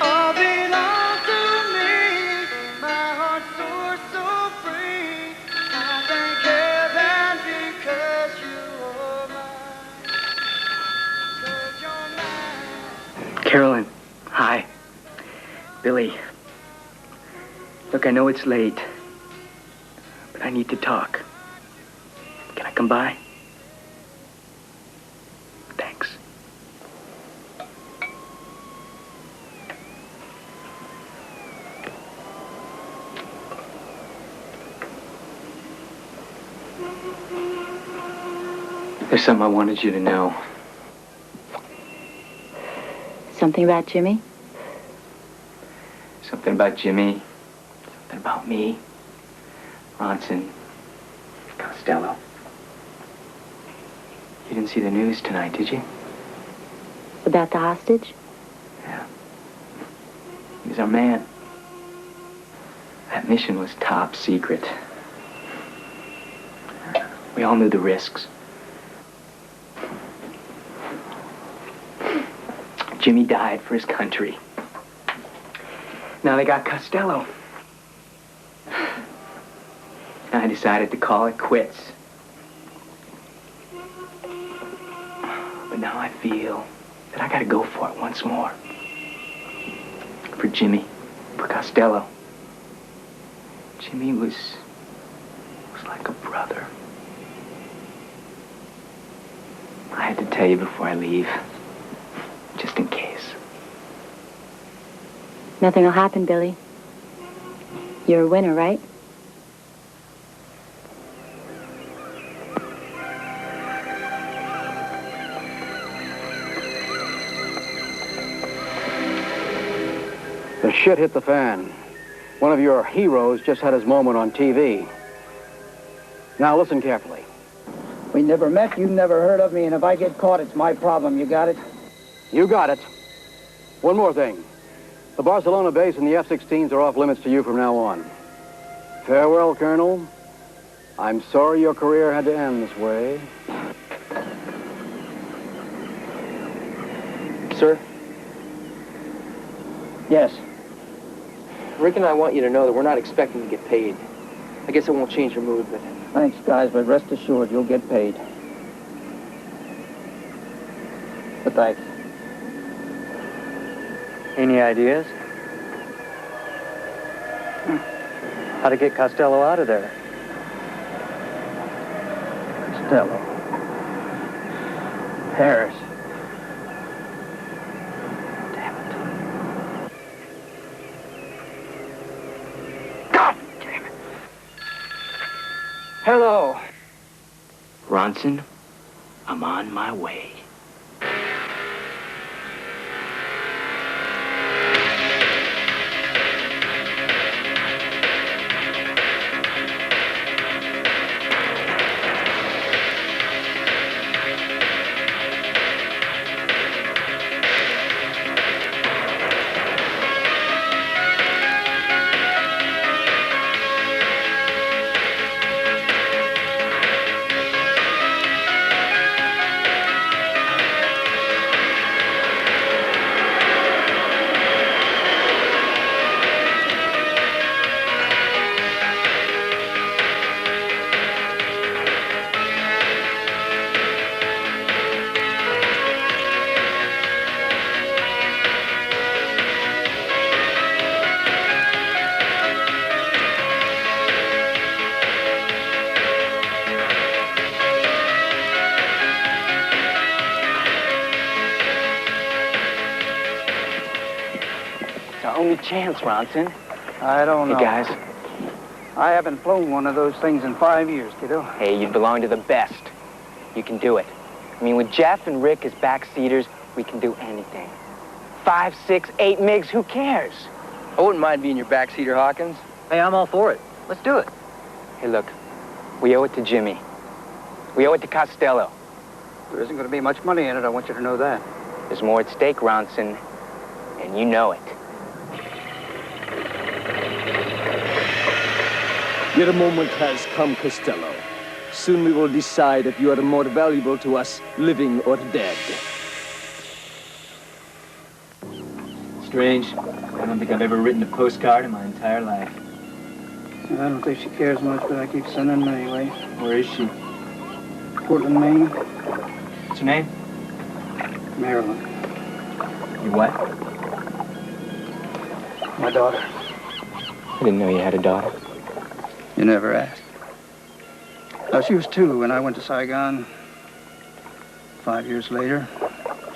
all belong to me, my heart soars so free, I thank heaven because you are mine, cause you're mine. Carolyn, hi. Billy, look, I know it's late, but I need to talk. Can I come by? Thanks. There's something I wanted you to know. Something about Jimmy? Something about Jimmy. Something about me. Ronson. Costello. You didn't see the news tonight, did you? About the hostage? Yeah. He was our man. That mission was top secret. We all knew the risks. Jimmy died for his country. Now they got Costello. I decided to call it quits. But now I feel that I gotta go for it once more. For Jimmy, for Costello. Jimmy was like a brother. I had to tell you before I leave, just in case. Nothing will happen, Billy. You're a winner, right? The shit hit the fan. One of your heroes just had his moment on TV. Now listen carefully. We never met, you never heard of me, and if I get caught, it's my problem. You got it? You got it. One more thing. The Barcelona base and the F-16s are off limits to you from now on. Farewell, Colonel. I'm sorry your career had to end this way. Sir? Yes. Rick and I want you to know that we're not expecting to get paid. I guess it won't change your mood, but... Thanks, guys, but rest assured you'll get paid. But thanks. Any ideas? How to get Costello out of there? Costello. Paris. Hello. Ronson, I'm on my way. Only chance, Ronson. I don't know. Hey, guys. I haven't flown one of those things in 5 years, kiddo. Hey, you belong to the best. You can do it. I mean, with Jeff and Rick as backseaters, we can do anything. 5, 6, 8 MiGs, who cares? I wouldn't mind being your backseater, Hawkins. Hey, I'm all for it. Let's do it. Hey, look. We owe it to Jimmy. We owe it to Costello. There isn't going to be much money in it, I want you to know that. There's more at stake, Ronson, and you know it. Your moment has come, Costello. Soon we will decide if you are more valuable to us, living or dead. Strange. I don't think I've ever written a postcard in my entire life. I don't think she cares much, but I keep sending them anyway. Where is she? Portland, Maine. What's her name? Maryland. Your what? My daughter. I didn't know you had a daughter. You never asked. No, she was 2 when I went to Saigon. 5 years later,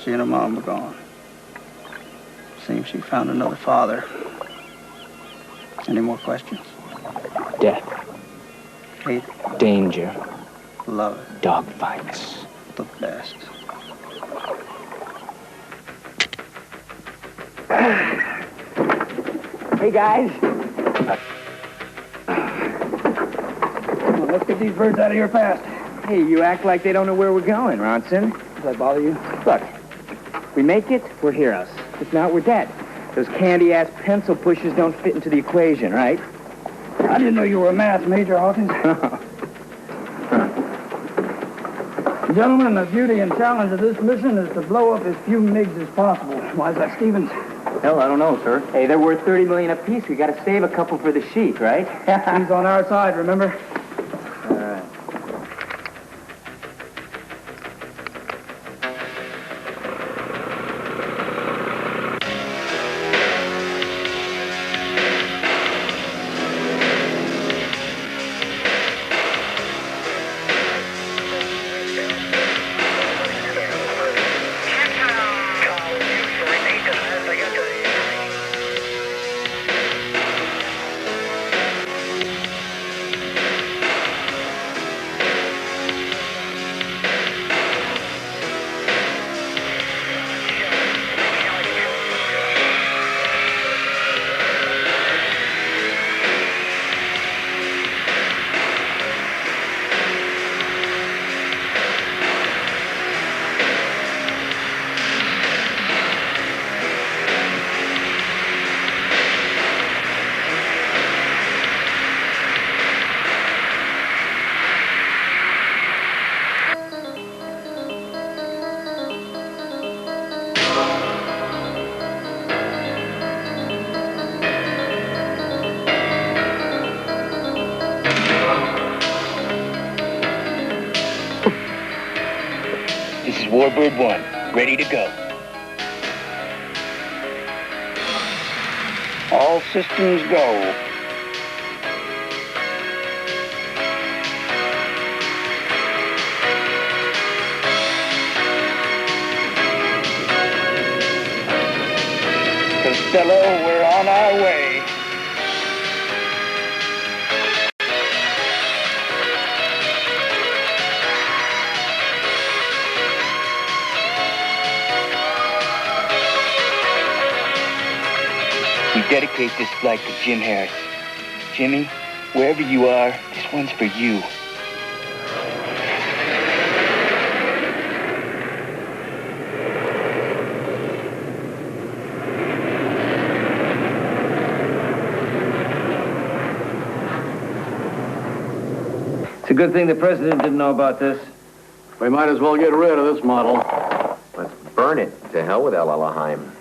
she and her mom were gone. Seems she found another father. Any more questions? Death. Hate. Danger. Love it. Dogfights. The best. Hey, guys. Well, let's get these birds out of here fast. Hey, you act like they don't know where we're going, Ronson. Does that bother you? Look, we make it, we're heroes. If not, we're dead. Those candy-ass pencil pushers don't fit into the equation, right? I didn't know you were a math major, Hawkins. Gentlemen, the beauty and challenge of this mission is to blow up as few MiGs as possible. Why is that, Stevens? Hell, I don't know, sir. Hey, they're worth $30 million apiece. We gotta save a couple for the sheik, right? He's on our side, remember? All right. Warbird 1, ready to go. All systems go. Costello, we're on our way. We dedicate this flight to Jim Harris. Jimmy, wherever you are, this one's for you. It's a good thing the president didn't know about this. We might as well get rid of this model. Let's burn it. To hell with El Alaheim.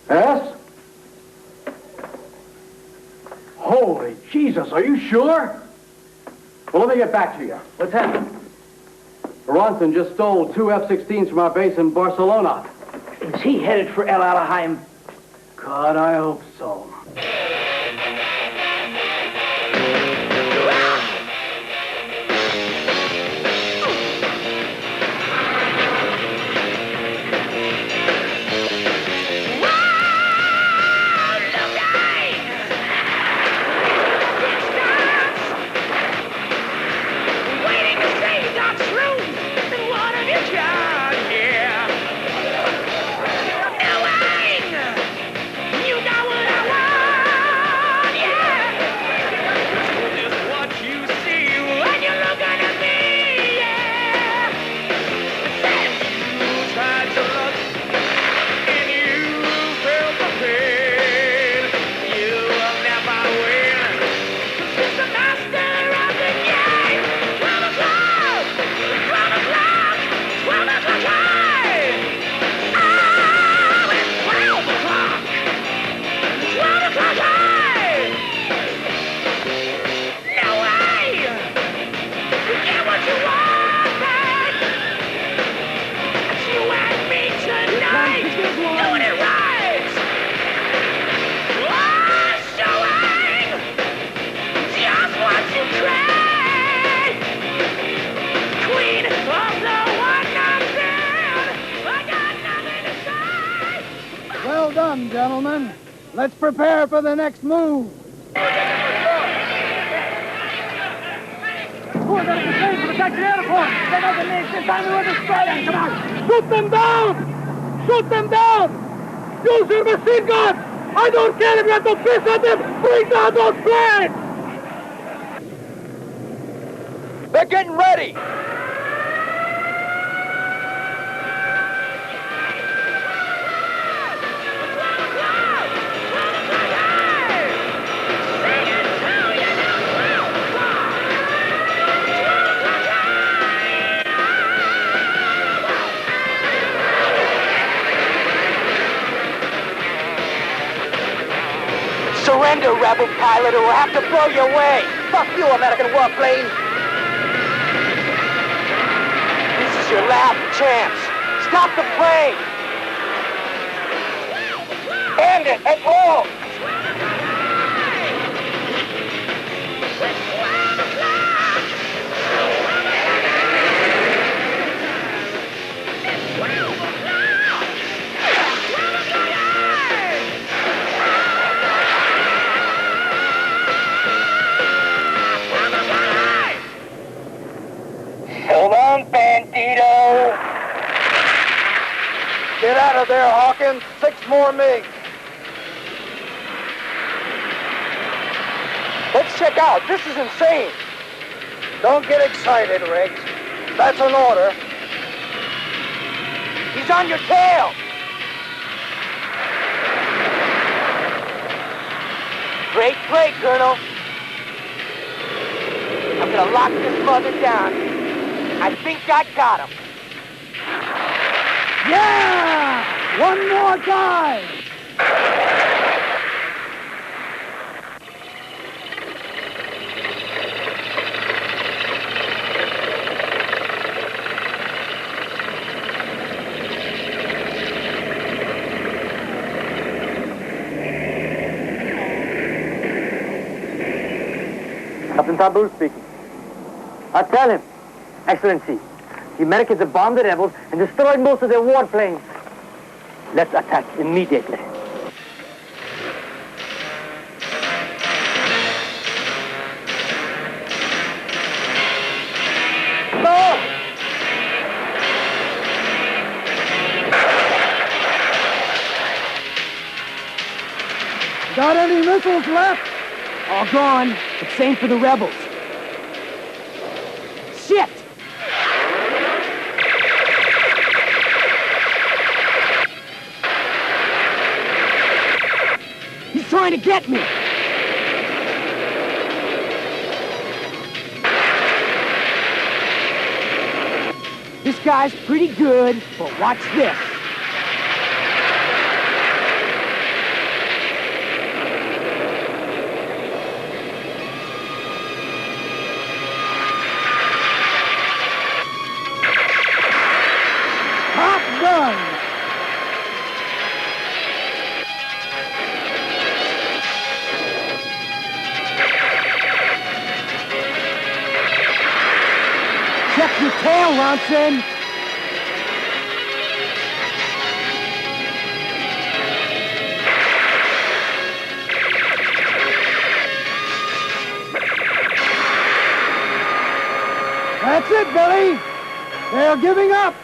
Yes? Holy Jesus, are you sure? Well, let me get back to you. What's happened? Ronson just stole 2 F-16s from our base in Barcelona. Is he headed for El Alaheim? God, I hope so. Well done, gentlemen. Let's prepare for the next move. Who are going to protect the airport? They know the nation. This time we were destroying. Come on. Shoot them down! Shoot them down! Use your machine guns! I don't care if you have to piss at them! Bring down those planes! They're getting ready! Surrender, rebel pilot, or we'll have to blow your way. Fuck you, American warplane. This is your last chance. Stop the plane. End it at all. Hold on, Bandito! Get out of there, Hawkins. 6 more MiGs. Let's check out. This is insane. Don't get excited, Riggs. That's an order. He's on your tail! Great play, Colonel. I'm gonna lock this mother down. I think I got him. Yeah! One more guy! Captain Tabul speaking. I tell him, Excellency, the Americans have bombed the rebels and destroyed most of their warplanes. Let's attack immediately. No! Got any missiles left? All gone, but same for the rebels. Shit! He's trying to get me! This guy's pretty good, but watch this. Top gun! Check your tail, Ronson! That's it, Billy! They're giving up!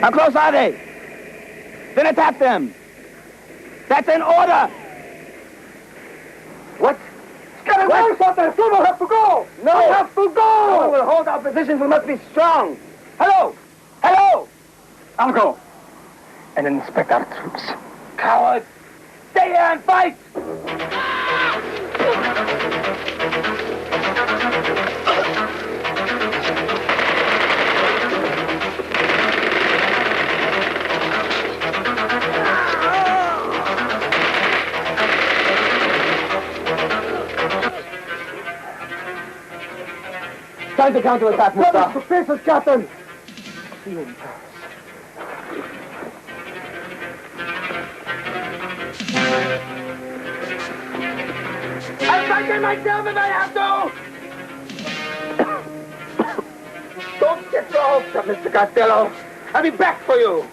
How close are they? Then attack them. That's an order. What? Get away from there! Someone have to go! No. We have to go! No one will hold our positions. We must be strong. Hello! Hello! I'll go. And inspect our troops. Cowards! Stay here and fight! Time to counterattack, Brothers to pieces, Captain! See you in Paris. I'll fight myself if I have to! Don't get your hopes up, Mr. Costello. I'll be back for you.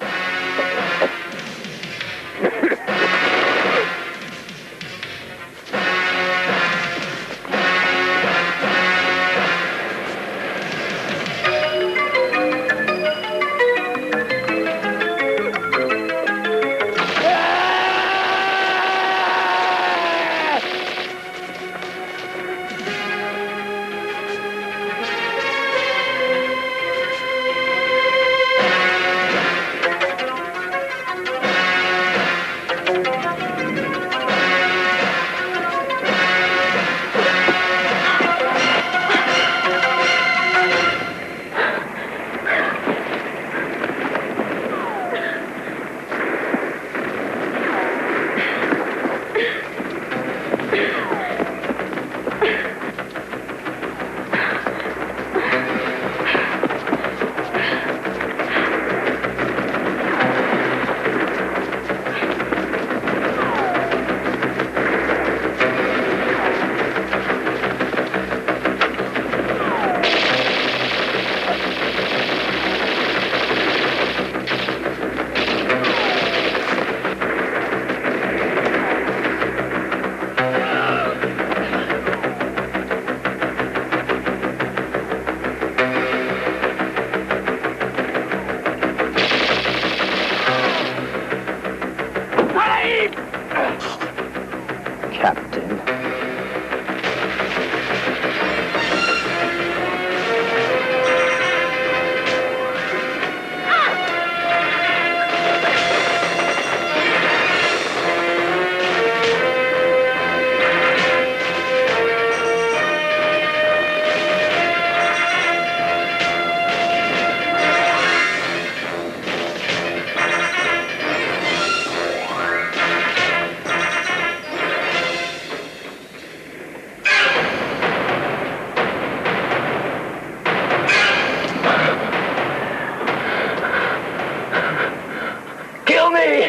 kill me!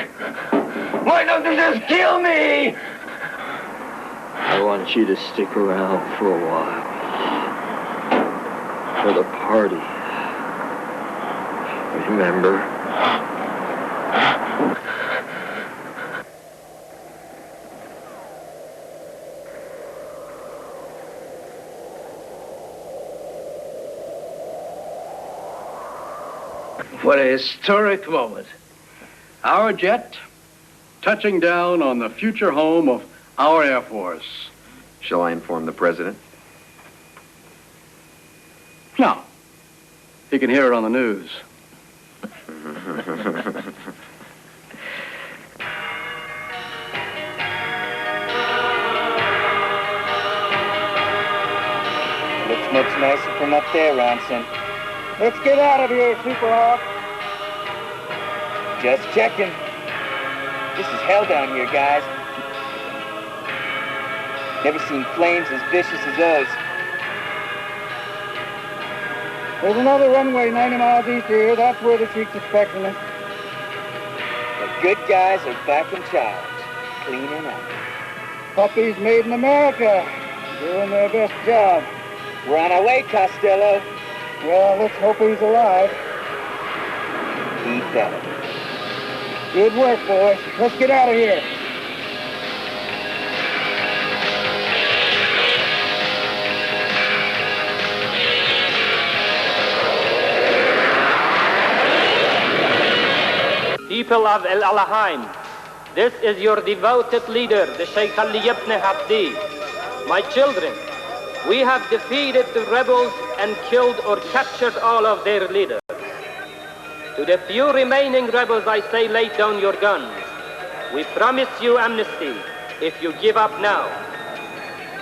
Why don't you just kill me? I want you to stick around for a while. For the party. Remember? What a historic moment. Our jet touching down on the future home of our Air Force. Shall I inform the president? No. He can hear it on the news. Looks much nicer from up there, Ronson. Let's get out of here, Super Hawk. Just checking. This is hell down here, guys. Never seen flames as vicious as those. There's another runway 90 miles east of here. That's where the Sheik's expecting us. The good guys are back in charge, cleaning up. Puppies made in America, doing their best job. We're on our way, Costello. Well, let's hope he's alive. He better. Good work, boys. Let's get out of here. People of El Alaheim, this is your devoted leader, the Sheikh Ali ibn Habdi. My children, we have defeated the rebels and killed or captured all of their leaders. To the few remaining rebels, I say, lay down your guns. We promise you amnesty if you give up now.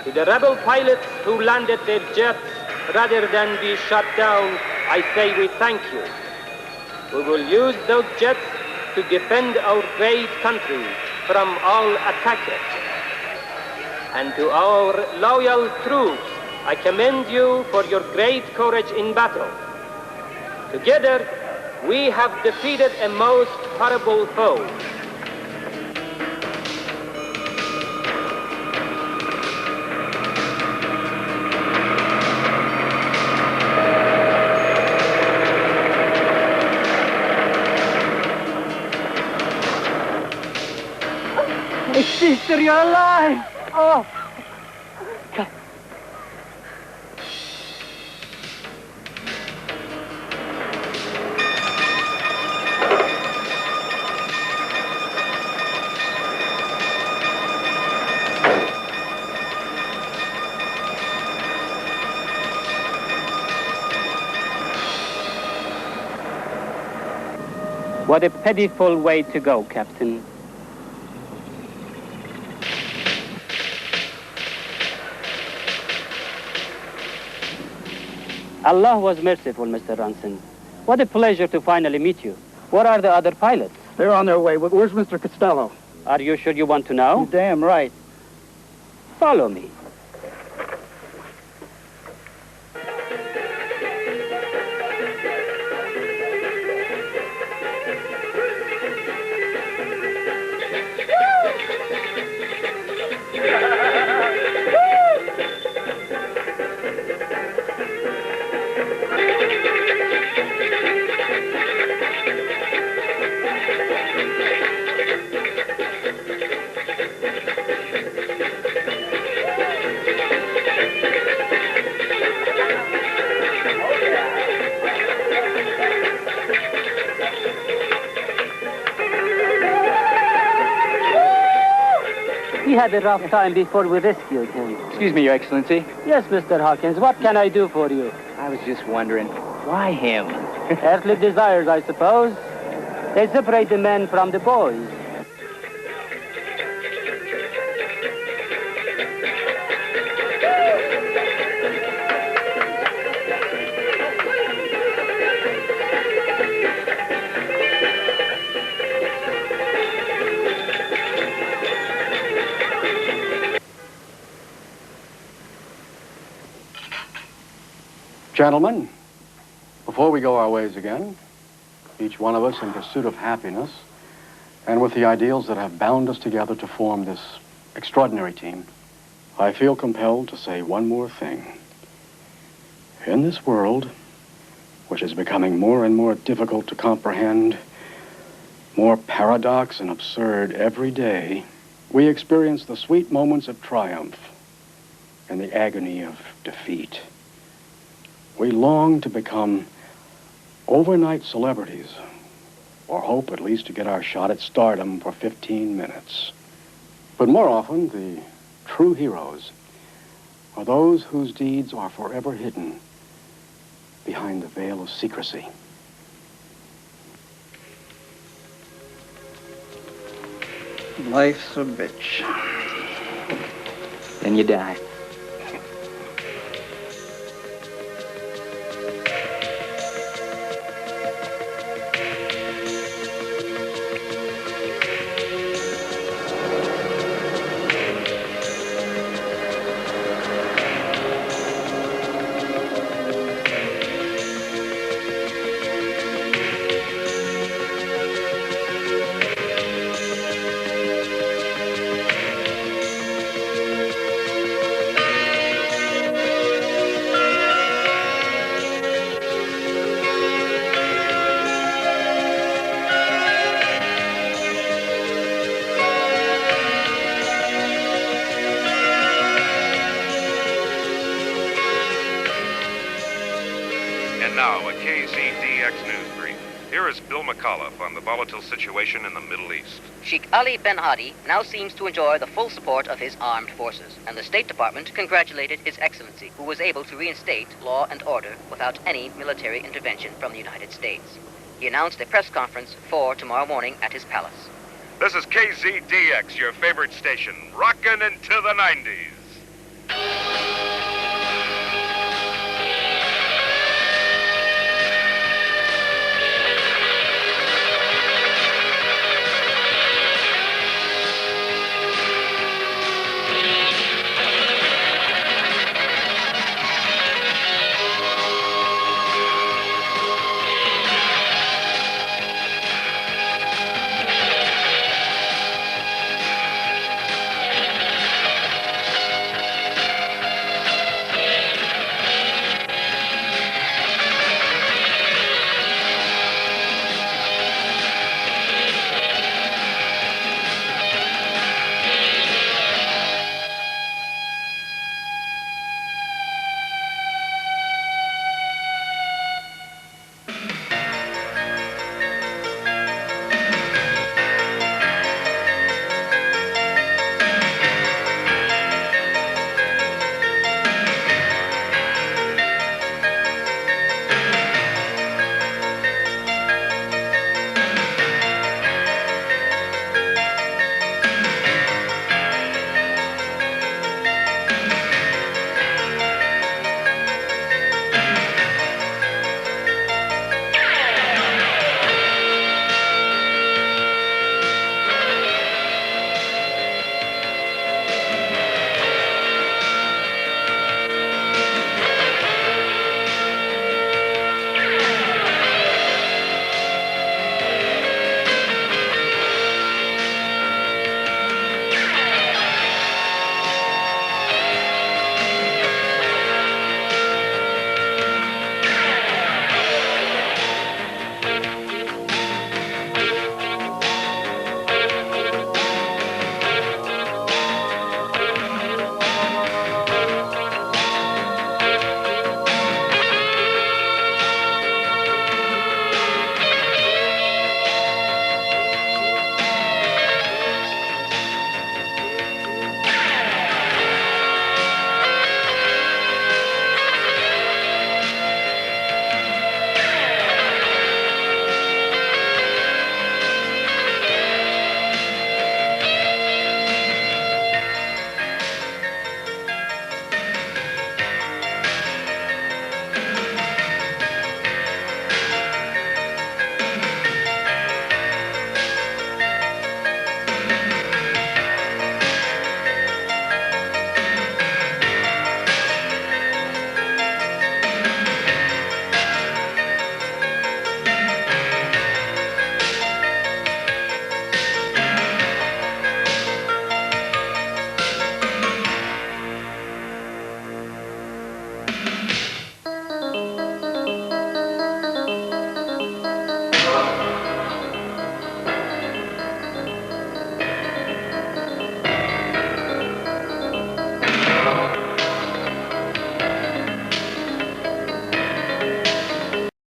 To the rebel pilots who landed their jets rather than be shot down, I say we thank you. We will use those jets to defend our great country from all attackers. And to our loyal troops, I commend you for your great courage in battle. Together, we have defeated a most horrible foe. My sister, you're alive! Oh! What a pitiful way to go, Captain. Allah was merciful, Mr. Ronson. What a pleasure to finally meet you. Where are the other pilots? They're on their way. Where's Mr. Costello? Are you sure you want to know? You're damn right. Follow me. He had a rough time before we rescued him. Excuse me, Your Excellency. Yes, Mr. Hawkins, what can I do for you? I was just wondering, why him? Earthly desires, I suppose. They separate the men from the boys. Gentlemen, before we go our ways again, each one of us in pursuit of happiness, And with the ideals that have bound us together to form this extraordinary team, I feel compelled to say one more thing. In this world, which is becoming more and more difficult to comprehend, more paradox and absurd every day, we experience the sweet moments of triumph and the agony of defeat. We long to become overnight celebrities, or hope at least to get our shot at stardom for 15 minutes. But more often, the true heroes are those whose deeds are forever hidden behind the veil of secrecy. Life's a bitch. Then you die. Now, a KZDX news brief. Here is Bill McAuliffe on the volatile situation in the Middle East. Sheikh Ali bin Hadi now seems to enjoy the full support of his armed forces, and the State Department congratulated His Excellency, who was able to reinstate law and order without any military intervention from the United States. He announced a press conference for tomorrow morning at his palace. This is KZDX, your favorite station, rockin' into the 90s.